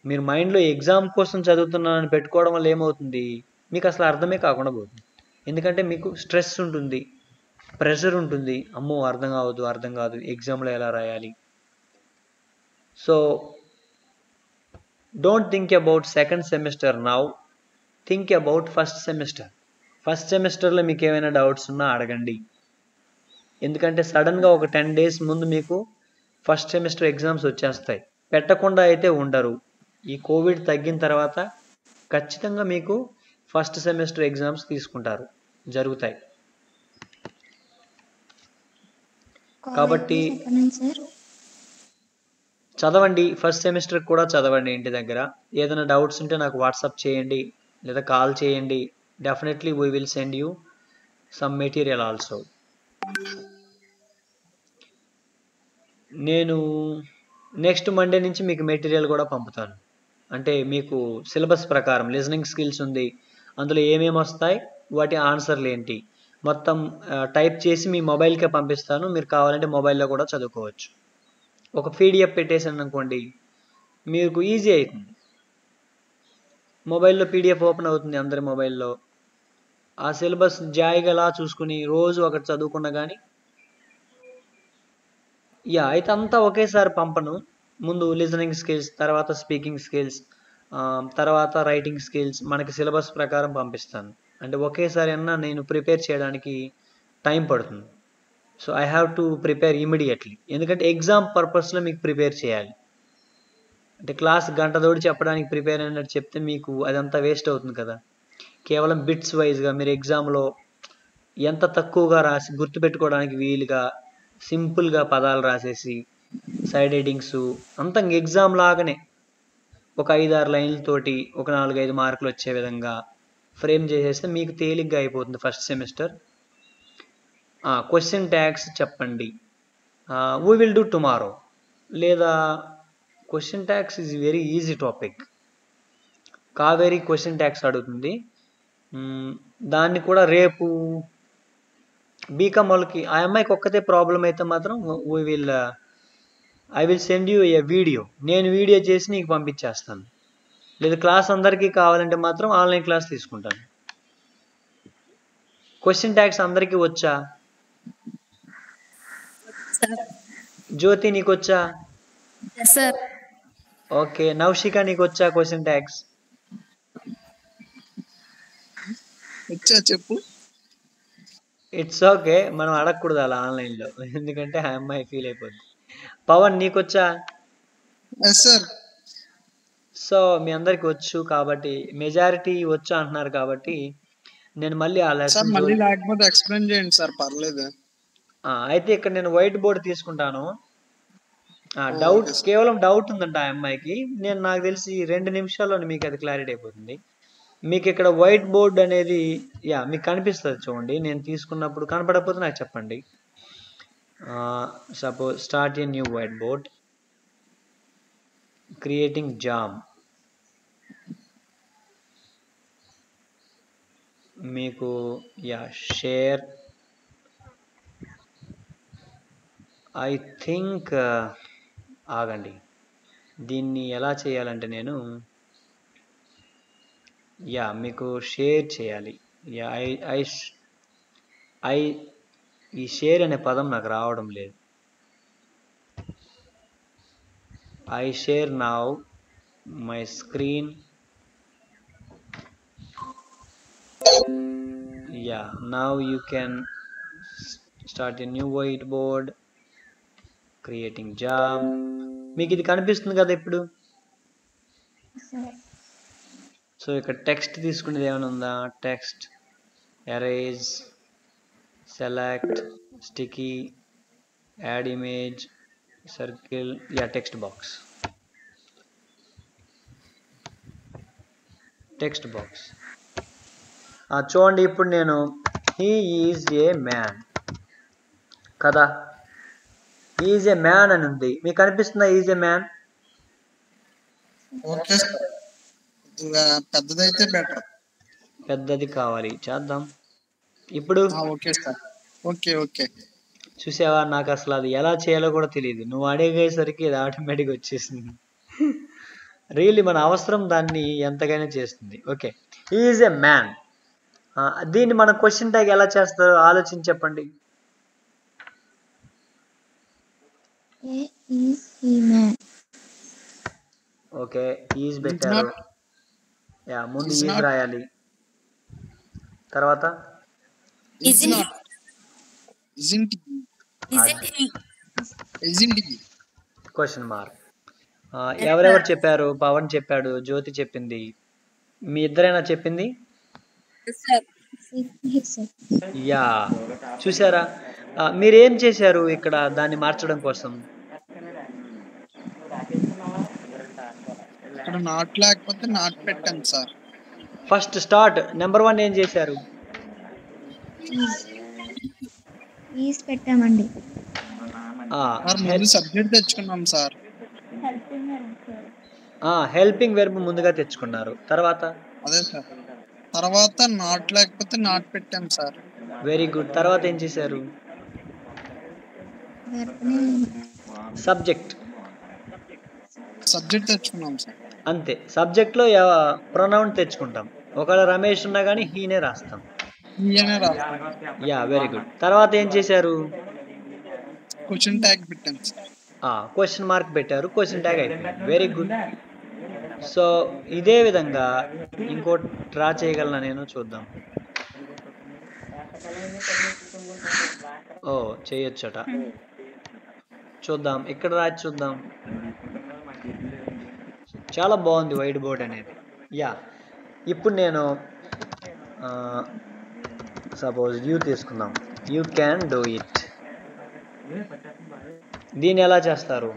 మీరు మైండ్లో ఎగ్జామ్ కోసం చదువుతున్నానని పెట్టుకోవడం వల్ల ఏమవుతుంది, మీకు అసలు అర్థమే కాకుండా పోతుంది. ఎందుకంటే మీకు స్ట్రెస్ ఉంటుంది, ప్రెషర్ ఉంటుంది. అమ్మో అర్థం కాదు, ఎగ్జామ్లో ఎలా రాయాలి. So don't think about second semester now, think about first semester. First సెమిస్టర్లో మీకు ఏమైనా డౌట్స్ ఉన్నా అడగండి. ఎందుకంటే సడన్గా ఒక 10 days ముందు మీకు ఫస్ట్ సెమిస్టర్ ఎగ్జామ్స్ వచ్చేస్తాయి. పెట్టకుండా అయితే ఉండరు. ఈ కోవిడ్ తగ్గిన తర్వాత ఖచ్చితంగా మీకు ఫస్ట్ సెమిస్టర్ ఎగ్జామ్స్ జరుగుతాయి. కాబట్టి చదవండి, ఫస్ట్ సెమిస్టర్ కూడా చదవండి. ఇంటి దగ్గర ఏదైనా డౌట్స్ ఉంటే నాకు వాట్సాప్ చేయండి లేదా కాల్ చేయండి. Definitely we will send you some material also. నేను నెక్స్ట్ మండే నుంచి మీకు మెటీరియల్ కూడా పంపుతాను. అంటే మీకు సిలబస్ ప్రకారం లిజనింగ్ స్కిల్స్ ఉంది, అందులో ఏమేమి వస్తాయి, వాటి ఆన్సర్లు ఏంటి, మొత్తం టైప్ చేసి మీ మొబైల్కే పంపిస్తాను. మీరు కావాలంటే మొబైల్లో కూడా చదువుకోవచ్చు. ఒక పీడిఎఫ్ పెట్టేసాను అనుకోండి, మీకు ఈజీ అవుతుంది. మొబైల్లో పీడిఎఫ్ ఓపెన్ అవుతుంది అందరి మొబైల్లో. ఆ సిలబస్ జాయిగా చూసుకుని రోజు ఒకటి చదువుకున్నా కానీ అయితే అంతా ఒకేసారి పంపను. ముందు లిజనింగ్ స్కిల్స్, తర్వాత స్పీకింగ్ స్కిల్స్, తర్వాత రైటింగ్ స్కిల్స్ మనకి సిలబస్ ప్రకారం పంపిస్తాను. అంటే ఒకేసారి అన్నా నేను ప్రిపేర్ చేయడానికి టైం పడుతుంది. So I have to prepare immediately. ఎందుకంటే ఎగ్జామ్ పర్పస్లో మీకు ప్రిపేర్ చేయాలి. అంటే క్లాస్ గంట తోడి చెప్పడానికి ప్రిపేర్ అయినట్టు చెప్తే మీకు అదంతా వేస్ట్ అవుతుంది కదా. కేవలం బిట్స్ వైజ్గా మీరు ఎగ్జామ్లో ఎంత తక్కువగా రాసి గుర్తుపెట్టుకోవడానికి వీలుగా సింపుల్గా పదాలు రాసేసి సైడ్ హెడ్డింగ్స్ అంతా ఎగ్జామ్ లాగానే ఒక 5-6 లైన్లతోటి ఒక 4-5 మార్కులు వచ్చే విధంగా ఫ్రేమ్ చేసేస్తే మీకు తేలిగ్గా అయిపోతుంది ఫస్ట్ సెమిస్టర్. క్వశ్చన్ ట్యాగ్స్ చెప్పండి, వీ విల్ డూ టుమారో. లేదా question tags is very easy topic. Kaveri question tags అడుగుతుంది, దాన్ని కూడా రేపు బీకామ్ వాళ్ళకి ఆ అమ్మాయికి ఒక్కతే ప్రాబ్లం అయితే మాత్రం I will send you A video. నేను వీడియో చేసి నీకు పంపించేస్తాను. లేదా క్లాస్ అందరికీ కావాలంటే మాత్రం ఆన్లైన్ క్లాస్ తీసుకుంటాను. క్వశ్చన్ ట్యాగ్స్ అందరికీ వచ్చా? జ్యోతి నీకు వచ్చా? సార్. ఓకే, నౌషిక నీకు వచ్చా క్వశ్చన్ ట్యాగ్స్? చెప్పు. ఇట్స్ ఓకే, మనం అడగకూడదు అలా ఆన్లైన్లో, ఎందుకంటే ఆ అమ్మాయి ఫీల్ అయిపోద్ది. పవన్ నీకొచ్చా? సార్. సో మీ అందరికి వచ్చు కాబట్టి, మెజారిటీ వచ్చు అంటున్నారు కాబట్టి నేను మళ్ళీ ఆ లెసన్ మళ్ళీ లేకపోతే ఎక్స్ప్లెయిన్ చేయండి సార్, పర్లేదు. అయితే ఇక్కడ నేను వైట్ బోర్డ్ తీసుకుంటాను. డౌట్ కేవలం డౌట్ ఉందంట ఆ అమ్మాయికి. నాకు తెలిసి 2 నిమిషాల్లో మీకు అది క్లారిటీ అయిపోతుంది. మీకు ఇక్కడ వైట్ బోర్డ్ అనేది మీకు కనిపిస్తుంది చూడండి. నేను తీసుకున్నప్పుడు కనపడకపోతే నాకు చెప్పండి. Suppose start a new white board, creating jam. మీకు షేర్ ఐ థింక్ ఆగండి, దీన్ని ఎలా చేయాలంటే నేను మీకు షేర్ చేయాలి. ఈ షేర్ అనే పదం నాకు రావడం లేదు. I share now my screen. Now you can start a new white board, creating jam. మీకు ఇది కనిపిస్తుంది కదా ఇప్పుడు? సో ఇక్కడ టెక్స్ట్ తీసుకునేది ఏమైనా ఉందా? Text, erase, select, sticky, add image, circle, text box. Text box చూడండి. ఇప్పుడు నేను హీ ఈజ్ ఏ మ్యాన్ కదా, ఈజ్ ఏ మ్యాన్ అని ఉంది. మీకు కనిపిస్తుందా is a man? Okay sir, పెద్దదైతే బెటర్. పెద్దది కావాలి, చేద్దాం. ఇప్పుడు ఓకే సార్. Okay okay. చూసావా, నాకు అసలు అది ఎలా చేయాలో కూడా తెలియదు. నువ్వు అడిగేసరికి అది ఆటోమేటిక్గా వచ్చేసింది. రియల్లీ మన అవసరం దాన్ని ఎంతగానో చేస్తుంది. Okay, is a man. దీన్ని మనం క్వశ్చన్ ట్యాగ్ ఎలా చేస్తారో ఆలోచించి చెప్పండి. ఓకే, ఈజ్ పెట్టారు. ముందు ఈజ్ రాయాలి, తర్వాత క్వశ్చన్ మార్క్. ఎవరెవరు చెప్పారు? పవన్ చెప్పాడు, జ్యోతి చెప్పింది, మీ ఇద్దరైనా చెప్పింది? చూసారా, మీరేం చేశారు ఇక్కడ దాన్ని మార్చడం కోసం? నాట్ లేకపోతే నాట్ పెట్టాం సార్. ఫస్ట్ స్టార్ట్ నెంబర్ 1 ఏం చేశారు? ఈజ్ పెట్టామండి. సబ్జెక్ట్ తెచ్చుకున్నాం సార్. హెల్పింగ్ వెర్బ్ ముందుగా తెచ్చుకున్నారు. తర్వాత అదే సార్, తర్వాత నాట్ లేకపోతే నాట్ పెట్టాం సార్. Very good. తర్వాత ఏం చేశారు? సబ్జెక్ట్ తెచ్చుకున్నాం సార్. అంతే, సబ్జెక్ట్ లో ప్రొనౌన్ తెచ్చుకుంటాం. ఒకవేళ రమేష్ ఉన్నా కానీ హీనే రాస్తాం. Very good. తర్వాత ఏం చేశారు? క్వశ్చన్ ట్యాగ్ పెట్టాం సార్. క్వశ్చన్ మార్క్ పెట్టారు, క్వశ్చన్ ట్యాగ్ అయిపోయింది. Very good. సో ఇదే విధంగా ఇంకోటి డ్రా చేయగలనా నేను? చూద్దాం. చేయొచ్చట, చూద్దాం. ఇక్కడ రాసి చూద్దాం. చాలా బాగుంది వైట్ బోర్డ్ అనేది. ఇప్పుడు నేను సపోజ్ యూ తీసుకుందాం. You can do it. దీన్ని ఎలా చేస్తారు?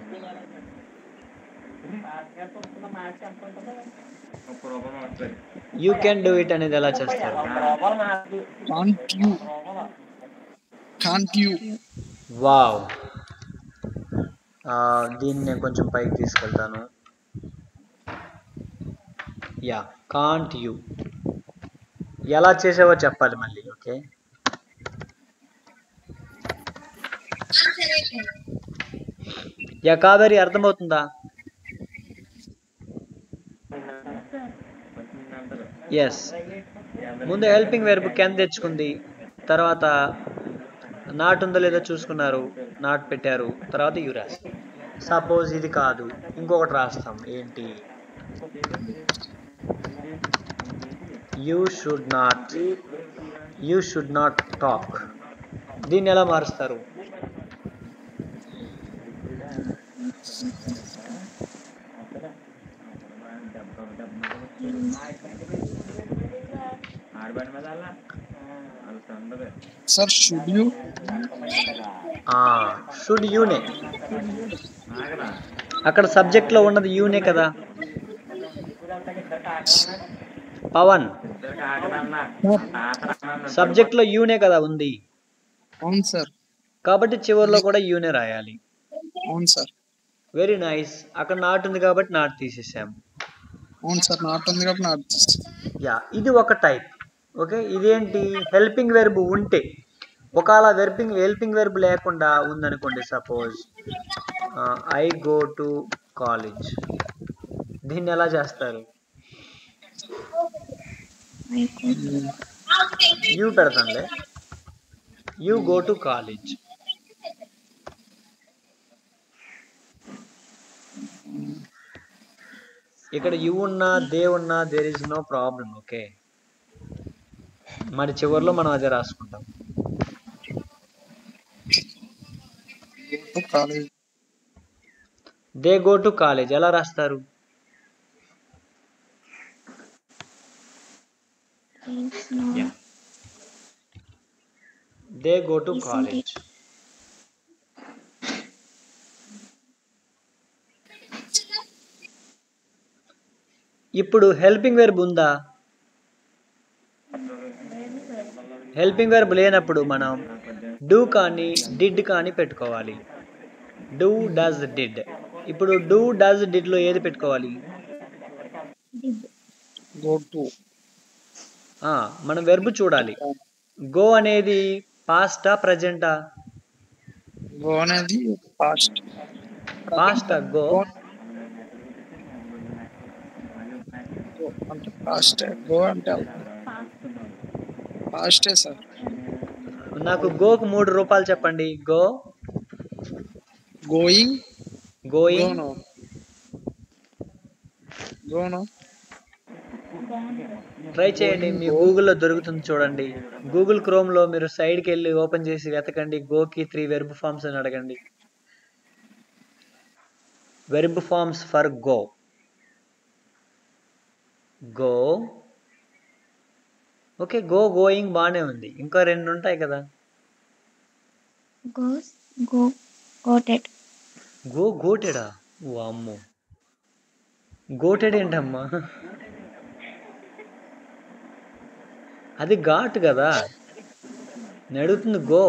యూ క్యాన్ డూ ఇట్ అనేది ఎలా చేస్తారు? Can't you. వావ్. దీన్ని నేను కొంచెం పైకి తీసుకెళ్తాను. Yeah, can't you. ఎలా చేసావో చెప్పాలి మళ్ళీ. ఓకే, యా కావేరి అర్థమవుతుందా? ఎస్, ముందు హెల్పింగ్ వెర్బ్ కెన్ తెచ్చుకుంది, తర్వాత నాట్ ఉందో లేదో చూసుకున్నారు, నాట్ పెట్టారు, తర్వాత యూ రాస్తారు. సపోజ్ ఇది కాదు, ఇంకొకటి రాస్తాం. ఏంటి? You should not talk. దీన్ని ఎలా మారుస్తారు? Sir should you. షుడ్ యూనే. అక్కడ సబ్జెక్ట్ లో ఉన్నది యూనే కదా పవన్. సబ్జెక్ట్ లో యూనే కదా ఉంది. అవును సార్. కాబట్టి చివరిలో కూడా యూనే రాయాలి. అవును సార్. Very nice. అక్కడ నాట్ ఉంది కాబట్టి నాట్ తీసేసాం. అవును సార్, నాట్ ఉంది కాబట్టి నాట్ తీసేసాం. యా, ఇది ఒక టైప్. ఓకే, ఇదేంటి? హెల్పింగ్ వెర్బ్ ఉంటే. ఒకవేళ హెల్పింగ్ వెర్బ్ లేకుండా ఉందనుకోండి, suppose I go to college. దీన్ని ఎలా చేస్తారు? యూ పెడతానులే. You go to college. ఇక్కడ యూ ఉన్నా దే ఉన్నా there is no problem. Okay, మరి చివరిలో మనం అదే రాసుకుంటాం. దే గో టు కాలేజ్ ఎలా రాస్తారు? They go to college. ఇప్పుడు హెల్పింగ్ వెర్బ్ ఉందా? హెల్పింగ్ వెర్బ్ లేనప్పుడు మనం డూ కానీ డిడ్ కానీ పెట్టుకోవాలి. Do, does, did. ఇప్పుడు డూ, డస్, డిడ్ లో ఏది పెట్టుకోవాలి? మనం వెర్బ్ చూడాలి. గో అనేది పాస్టా ప్రెజెంటా? గో అనేది పాస్ట్. పాస్టా గో అంటే పాస్ట్. గో అంటే పాస్టే సార్. నాకు గోకు 3 రూపాయలు చెప్పండి. Go, going, going, గోనో. ట్రై చేయండి, మీ గూగుల్లో దొరుకుతుంది చూడండి. గూగుల్ క్రోమ్ లో మీరు సైడ్కి వెళ్ళి ఓపెన్ చేసి వెతకండి, గోకి 3 వెర్బ్ ఫార్మ్స్ అని అడగండి. Verb forms for go. Go, okay, go, going బాగానే ఉంది. ఇంకా 2 ఉంటాయి కదా. Goes, go, goated. గో గోటెడా? ఓ అమ్మో, గోటెడ్ ఏంటమ్మా? అది ఘాట్ కదా. నేను అడుగుతుంది గో.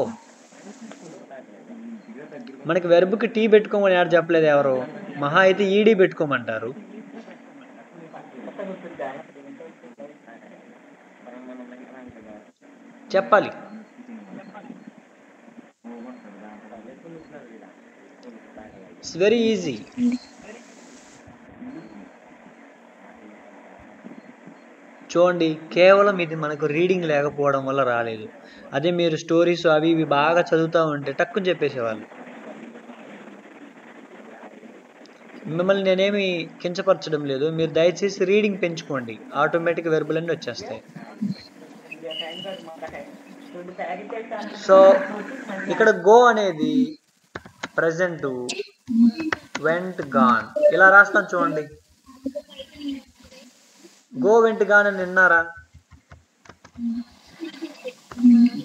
మనకి వెర్బ్కి టీ పెట్టుకోమని ఎవరు చెప్పలేదు. ఎవరు మహా అయితే ఈడీ పెట్టుకోమంటారు. చెప్పాలి. It's very easy. చూడండి, కేవలం ఇది మనకు రీడింగ్ లేకపోవడం వల్ల రాలేదు. అదే మీరు స్టోరీస్ అవి ఇవి బాగా చదువుతూ ఉంటే టక్కుని చెప్పేసేవాళ్ళు. మిమ్మల్ని నేనేమి కించపరచడం లేదు. మీరు దయచేసి రీడింగ్ పెంచుకోండి, ఆటోమేటిక్ వెర్బులన్నీ వచ్చేస్తాయి. సో ఇక్కడ గో అనేది ప్రజెంట్, వెంట్, గాన్ ఇలా రాస్తాను చూడండి. గో, వెంట్, గాన్ అని విన్నారా?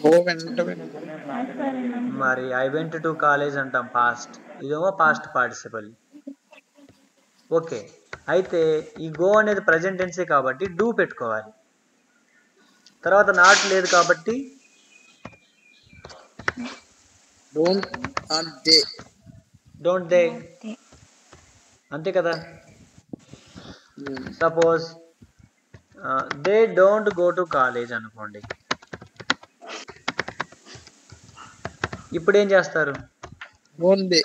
గో వెంట మరి ఐ వెంట్ టు కాలేజ్ అంటాం పాస్ట్, ఇదేమో పాస్ట్ పార్టిసిపల్. ఓకే, అయితే ఈ గో అనేది ప్రజెంట్ టెన్సే కాబట్టి డూ పెట్టుకోవాలి. తర్వాత నాట్ లేదు కాబట్టి don't or they. Don't they, they, అంతే కదా. Suppose they don't go to college అనుకోండి, ఇప్పుడు ఏం చేస్తారు? Don't they.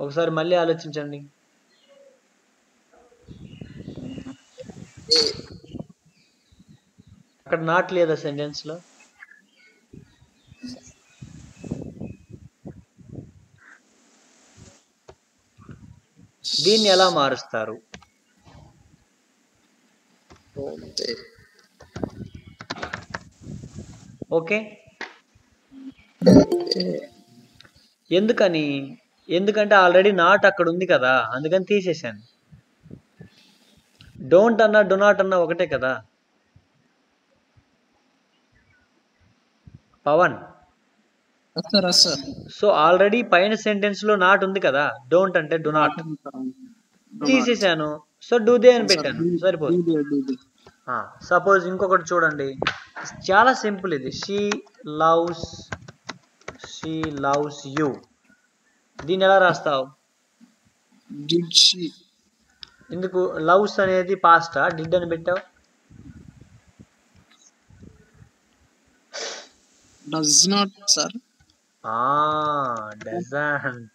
ఒకసారి మళ్ళీ ఆలోచించండి. అక్కడ నాట్ లేదా సెంటెన్స్ లో? దీన్ని ఎలా మారుస్తారు? Don't they. ఓకే, ఎందుకని? ఎందుకంటే ఆల్రెడీ నాట్ అక్కడ ఉంది కదా, అందుకని తీసేశాను. డోంట్ అన్నా డో నాట్ అన్నా ఒకటే కదా Pawan. Sir sir so already పైన సెంటెన్స్ లో నాట్ ఉంది కదా, డోంట్ అంటే డు నాట్, తీసేశాను. సో డూ దే అని పెట్టాను, సరిపోదు. సపోజ్ ఇంకొకటి చూడండి, చాలా సింపుల్ ఇది. She loves you. దీన్ని ఎలా రాస్తావు? Did she. ఎందుకు లవ్స్ అనేది పాస్టా, డిడ్ అని పెట్టావు? Does not sir. డజంట్,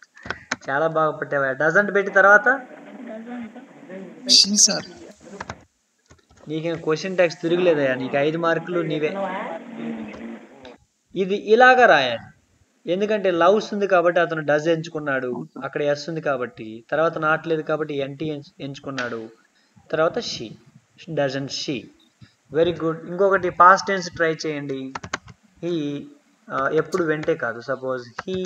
చాలా బాగా పెట్టావా. డజంట్ పెట్టి తర్వాత షీ సార్. నీకేం క్వశ్చన్ ట్యాక్స్ తిరగలేదయా, నీకు 5 మార్కులు నీవే. ఇది ఇలాగా రాయాలి, ఎందుకంటే లవ్స్ ఉంది కాబట్టి అతను డజ్ ఎంచుకున్నాడు, అక్కడ ఎస్ ఉంది కాబట్టి, తర్వాత నాట్ లేదు కాబట్టి ఎన్టీ ఎంచుకున్నాడు, తర్వాత she, doesn't she. Very good. ఇంకొకటి పాస్ట్ టెన్స్ ట్రై చేయండి. హీ ఎప్పుడు వెంటే కాదు. Suppose he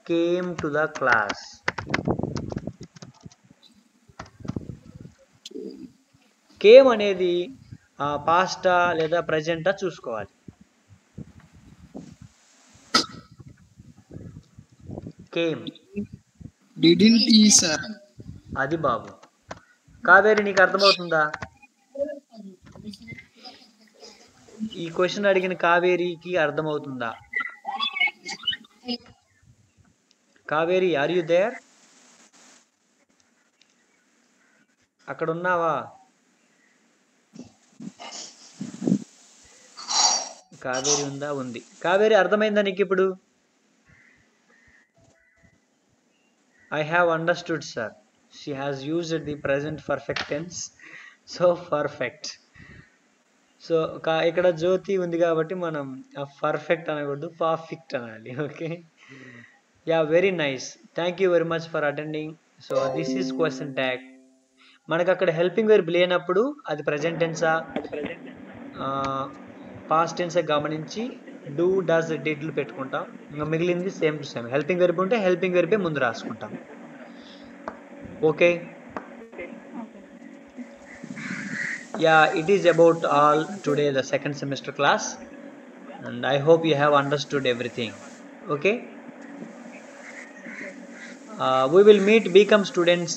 came to the class. Came అనేది పాస్టా లేదా ప్రజెంటా చూసుకోవాలి. కేమ్. డిడ్ంట్ ఈ సార్. అది బాబు. కావేరి, నీకు అర్థమవుతుందా? ఈ క్వశ్చన్ అడిగిన కావేరికి అర్థమవుతుందా? Kaveri, are you there? అక్కడ ఉన్నావా? కావేరి ఉందా? ఉంది. కావేరి, అర్థమైందా నీకు ఇప్పుడు? I have understood, sir. She has used the present perfect tense. So perfect. So ఇక్కడ జ్యోతి ఉంది కాబట్టి మనం పర్ఫెక్ట్ అనకూడదు, పర్ఫెక్ట్ అనాలి. Okay, yeah, very nice. Thank you very much for attending. So this is question tag. మనకు అక్కడ హెల్పింగ్ వెర్బ్ లేనప్పుడు అది ప్రజెంట్ టెన్సా పాస్ట్ టెన్సా గమనించి డూ డస్ డిడ్లు పెట్టుకుంటాం. ఇంకా మిగిలింది same to same. Helping verb ఉంటే హెల్పింగ్ వెర్బే ముందు రాసుకుంటాం. Okay, yeah, it is about all today, the second semester class, and I hope you have understood everything. Okay, we will meet become students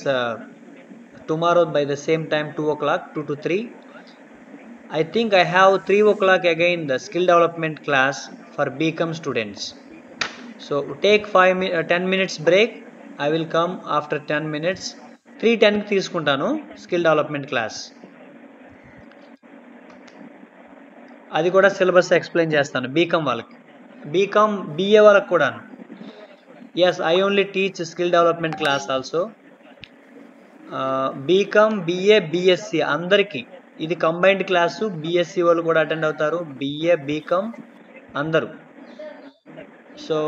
tomorrow by the same time, 2 o'clock, 2 to 3. I think I have 3 o'clock again the skill development class for become students. So take 10 minutes break. I will come after 10 minutes. 3:10 కి తీసుకుంటాను స్కిల్ డెవలప్మెంట్ క్లాస్. అది కూడా సిలబస్ ఎక్స్ప్లెయిన్ చేస్తాను బీకామ్ వాళ్ళకి, బీకామ్ బిఏ వాళ్ళకి కూడా. Yes, I only teach skill development class also. BCom, BA, BSc అందరికీ ఇది కంబైన్డ్ క్లాసు. బిఎస్సి వాళ్ళు కూడా అటెండ్ అవుతారు, బిఏ, బీకామ్ అందరూ. సో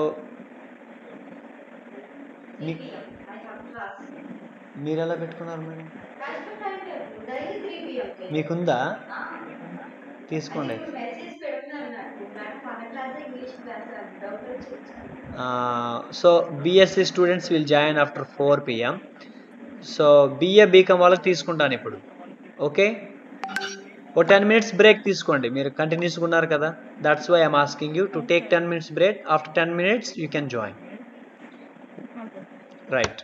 మీరు ఎలా పెట్టుకున్నారు మరి? మీకుందా? తీసుకోండి. So BSc students will join after 4 PM. So BA BCom వాళ్ళకి తీసుకుంటాను ఇప్పుడు. ఓకే, ఓ 10 minutes బ్రేక్ తీసుకోండి, మీరు కంటిన్యూస్గా ఉన్నారు కదా. That's why I'm asking you to take 10 minutes break. After 10 minutes you can join. Right.